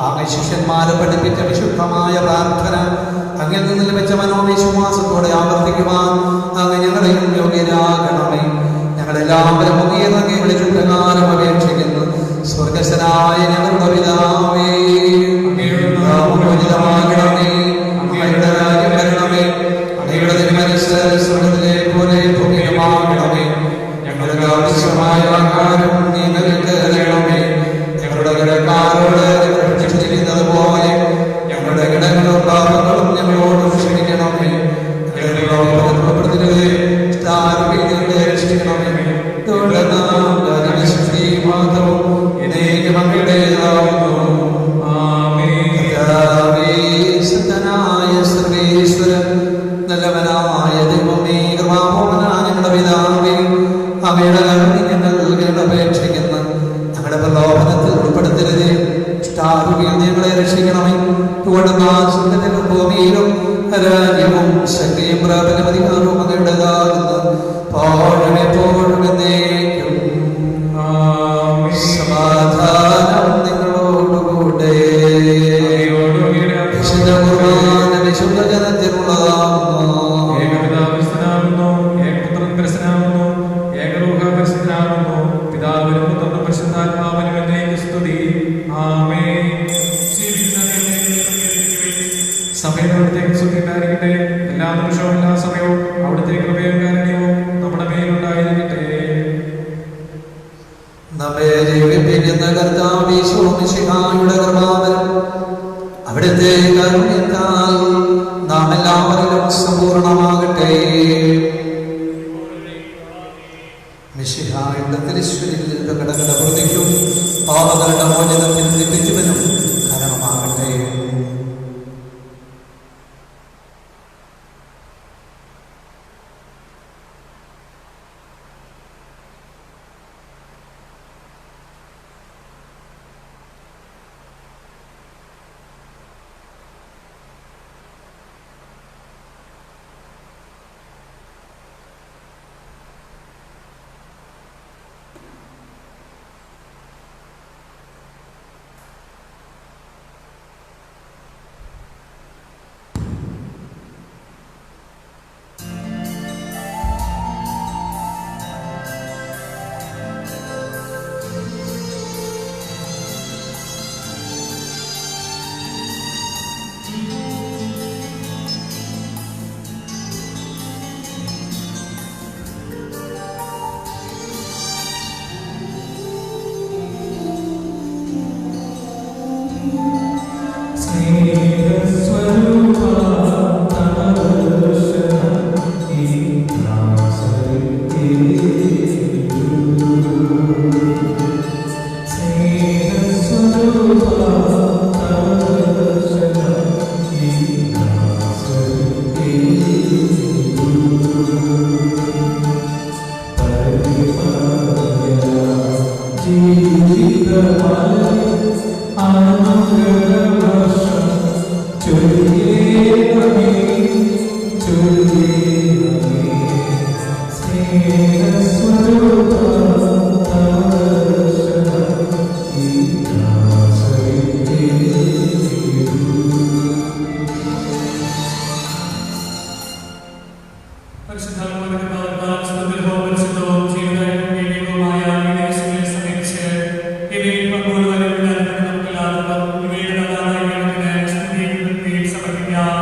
അങ്ങ് ശിഷ്യന്മാരെ പഠിപ്പിച്ച വിശുദ്ധമായ പ്രാർത്ഥന അങ്ങിൽ നിന്ന് ലഭിച്ച മനോവിശ്വാസത്തോടെ ആവർത്തിക്കുവാൻ അങ്ങ് ഞങ്ങളെയും യോഗ്യരാകണമേ. ഞങ്ങളെല്ലാവരും അങ്ങേ വിളിച്ചു പ്രകാരം അപേക്ഷിക്കുന്നു. സ്വർഗസ്ഥനായ ഞങ്ങളുടെ പിതാവേ, അങ്ങയുടെ നാമം പൂജിതമാകണമേ. അങ്ങയുടെ രാജ്യം വരണമേ. അങ്ങയുടെ തിരുമനസ്സ് സ്വർഗ്ഗത്തിലെ പോലെ ഭൂമിയിലുമാകണമേ. ഞങ്ങൾക്ക് ആവശ്യമായ ആഹാരം നീ ഞങ്ങൾക്ക് തരണമേ. ഞങ്ങളുടെ കടക്കാരോട് ക്ഷമിച്ചിരിക്കുന്നത് പോലെ ഞങ്ങളുടെ കടങ്ങളും പാപങ്ങളും ഞങ്ങളോട് ക്ഷമിക്കണമേ. ഞങ്ങളുടെ ലോകപ്പെടുത്തരുതേ, രക്ഷിക്കണമേ. നല്ലവനായ ദൈവമേ, കൃപാപൂർണ്ണനായ പിതാവേ, അങ്ങയുടെ കരുണ ഞങ്ങൾ അപേക്ഷിക്കുന്നു. ഞങ്ങളുടെ പ്രലോഭനത്തിൽ ഉൾപ്പെടുത്തരുതേ, ഇഷ്ടാരുവിൽ ഞങ്ങളെ രക്ഷിക്കണമേ. സ്വർഗ്ഗത്തിലും ഭൂമിയിലും രാജ്യവും ശക്തിയും പ്രാബല്യമധികാരവും അങ്ങയുടേതാകുന്നു. എപ്പോഴും എന്നേക്കും. സമാധാനം നിങ്ങളോടുകൂടെ. വിശുദ്ധ കുർബാന വിശുദ്ധ ജനത്തിനുള്ളതാകുന്നു. പിതാവിനും പുത്രനും പരിശുദ്ധാത്മാവിനും എന്നേക്കും സ്തുതി. ആമേൻ. സഭയിലവിടത്തേക്ക് സ്തുതി ഉണ്ടായിരിക്കട്ടെ. എല്ലാ നിമിഷവും എല്ലാ സമയവും അവിടുത്തെ കൃപയും കാരുണ്യവും നമ്മുടെ മേലുണ്ടായിരിക്കട്ടെ. നമ്മെ ജീവിപ്പിക്കുന്ന കർത്താവ് യേശു മിശിഹായുടെ കൃപാവരം അവിടുത്തെ കാരുണ്യത്താൽ നാം എല്ലാവരിലും സമ്പൂർണമാകട്ടെ. മിശിഹായുടെ തിരുശ്വരിൽ കടകളുടെ പ്രതിക്കും പാപങ്ങളുടെ മോചനത്തിൽ തെറ്റിച്ചവനും കാരണമാകട്ടെ. പരിശുദ്ധാത്മാവിന്റെ പരിശുദ്ധവും പരിശുദ്ധവും ജീവനും ദൈവികവുമായ ഈ ദേശങ്ങളെ സമീപിച്ച് ഇവയിൽ പങ്കുകൊള്ളുവാനുള്ള നമുക്കെല്ലാവർക്കും ഇവയുടെ പ്രധാനമായ സ്തുതിയും സമർപ്പിക്കാം.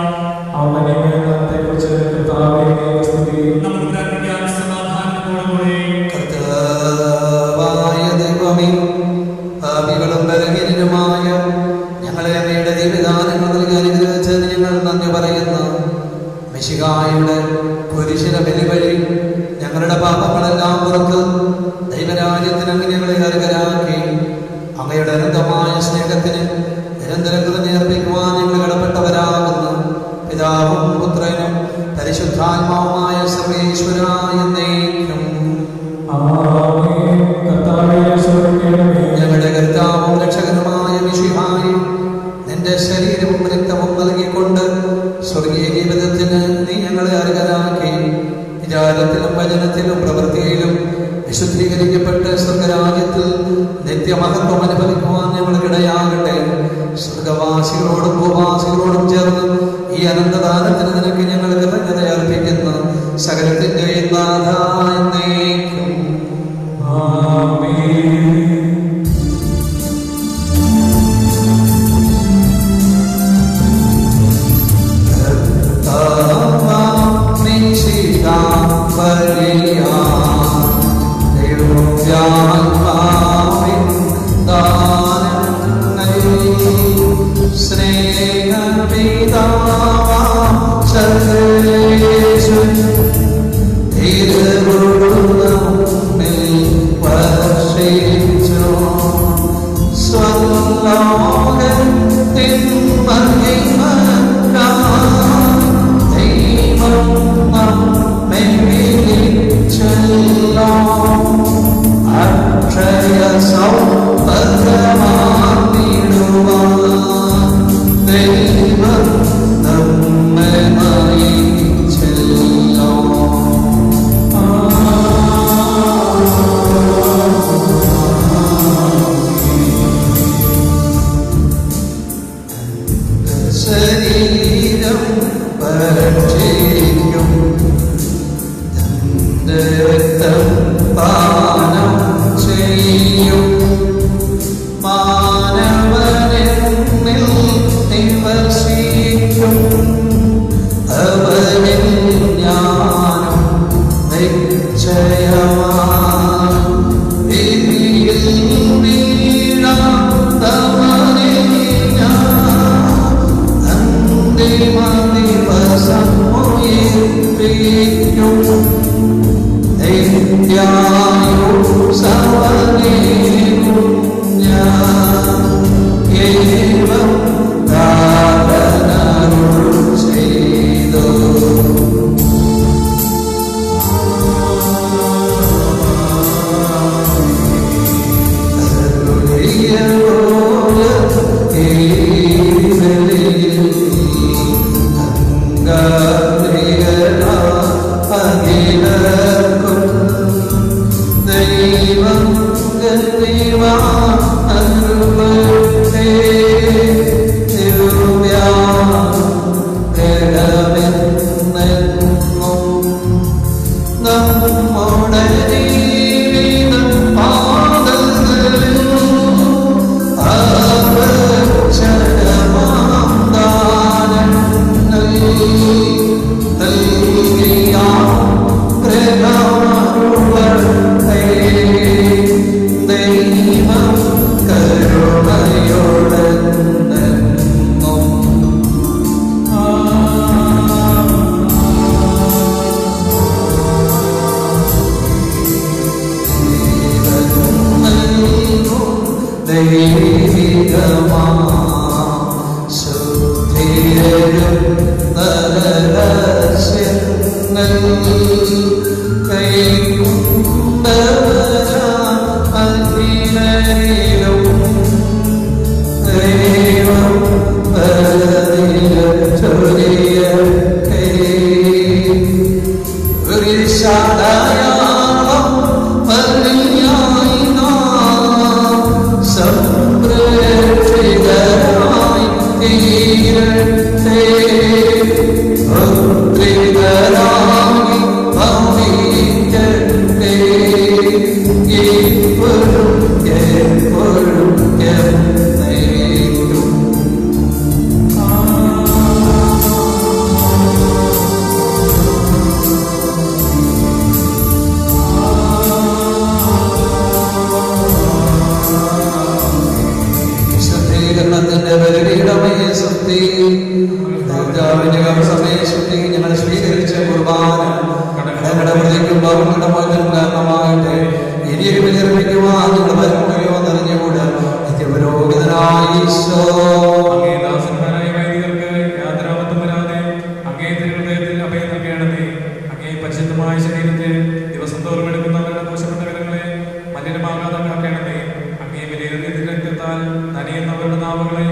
നമുക്ക് പ്രാർത്ഥിക്കാം. സമാധാനത്തോടുകൂടി കർത്താവായ ദൈവമേ, പാപികളും ബലഹീനരുമായ ഞങ്ങളെ അങ്ങയുടെ ദൈവദാനങ്ങൾ നൽകി അനുഗ്രഹിച്ചതിന് ഞങ്ങൾ നന്ദി പറയുന്നു. മിശിഹായുടെ കുരിശിലെ ബലി വഴി ഞങ്ങളുടെ പാപങ്ങളെല്ലാം പുറത്ത് ദൈവരാജ്യത്തിന് അങ്ങ് ഞങ്ങളെ അർഹരാക്കി. അങ്ങയുടെ അനന്തമായ സ്നേഹത്തിന് നിരന്തരം കൃതജ്ഞതയർപ്പിക്കുവാൻ ഞങ്ങൾ കടപ്പെട്ടവരാകുന്നു. പിതാവും പുത്രനും പരിശുദ്ധാത്മാവുമായ സർവേശ്വരായ എന്നേക്കും. ഞങ്ങളുടെ കർത്താവും രക്ഷകനുമായ മിശിഹായി നിന്റെ ശരീരവും രക്തവും നൽകിക്കൊണ്ട് സ്വർഗീയ ജീവിതത്തിന് നീ ഞങ്ങളെ അർഹരാക്കി. വിചാരത്തിലും വചനത്തിലും പ്രവൃത്തിയിലും വിശുദ്ധീകരിക്കപ്പെട്ട് സ്വർഗരാജ്യത്തിൽ നിത്യമഹത്വം അനുഭവിക്കുവാൻ ഞങ്ങൾക്കിടയാകട്ടെ. സ്വർഗവാസികളോടും ഭൂവാസികളോടും ചേർന്ന് ഈ അനന്തദാനത്തിന് നിനക്ക് ഞങ്ങൾ കൃതജ്ഞത അർപ്പിക്കുന്നു. സകലത്തിന്റെയും നാഥ എന്നേക്കും. Thank you. ഞങ്ങളുടെ പ്രതിക്കും പാപങ്ങളുടെ മോചനം കാരണമാകട്ടെ. ഇനിയൊരു ബലിയർപ്പിക്കുവാൻ നിങ്ങൾ വരുമോ എന്നറിഞ്ഞുകൂടാ നിത്യപുരോഹിതനായ ഈശോ അങ്ങേ ദാസന്മാരായ വൈദികർക്ക് യാതൊരാപത്തും വരാതെ അങ്ങേ തിരുഹൃദയത്തിൽ അഭയം നൽകണമേ. അങ്ങേ പരിശുദ്ധമായ ശരീരത്തെ ദിവസം തോറും എടുക്കുന്നവരുടെ മോശപ്പെട്ട വിലങ്ങളെ മലിനമാകാതെ കാക്കണമേ. അങ്ങേ വിലയേറിയ രക്തത്താൽ നനയുന്നവരുടെ നാവുകളെ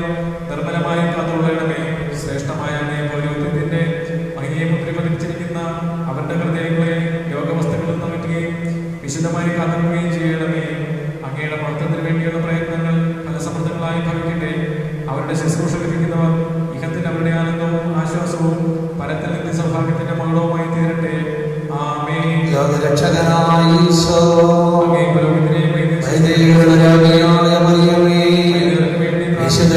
നിർമ്മലമായി കാത്തുകൊള്ളണമേ. ശ്രേഷ്ഠമായ അങ്ങേ പൗരോഹിത്യത്തിന്റെ അങ്ങേ മുദ്ര പതിപ്പിച്ചിരിക്കുന്ന അവരുടെ ഹൃദയങ്ങളെ രോഗവസ്തുക്കളിൽ നിന്ന് മാറ്റുകയും വിശുദ്ധമായി കാത്തുകൊള്ളുകയും ചെയ്യണമേ. അങ്ങയുടെ മഹത്വത്തിന് വേണ്ടിയുള്ള പ്രയത്നങ്ങൾ ഫലസമൃദ്ധങ്ങളായി ഭവിക്കട്ടെ. അവരുടെ ശുശ്രൂഷ ലഭിക്കുന്നവർ ഇഹത്തിൽ അവരുടെ ആനന്ദവും ആശ്വാസവും പരത്തിൽ നിത്യ സൗഭാഗ്യത്തിന്റെ മകളവുമായി തീരട്ടെ. ആമേൻ. രക്ഷകനായ ഈശോ അങ്ങേ പുരോഹിതനെയും വൈദികരുടെ രാജ്ഞിയായ മറിയമേ, വിശുദ്ധ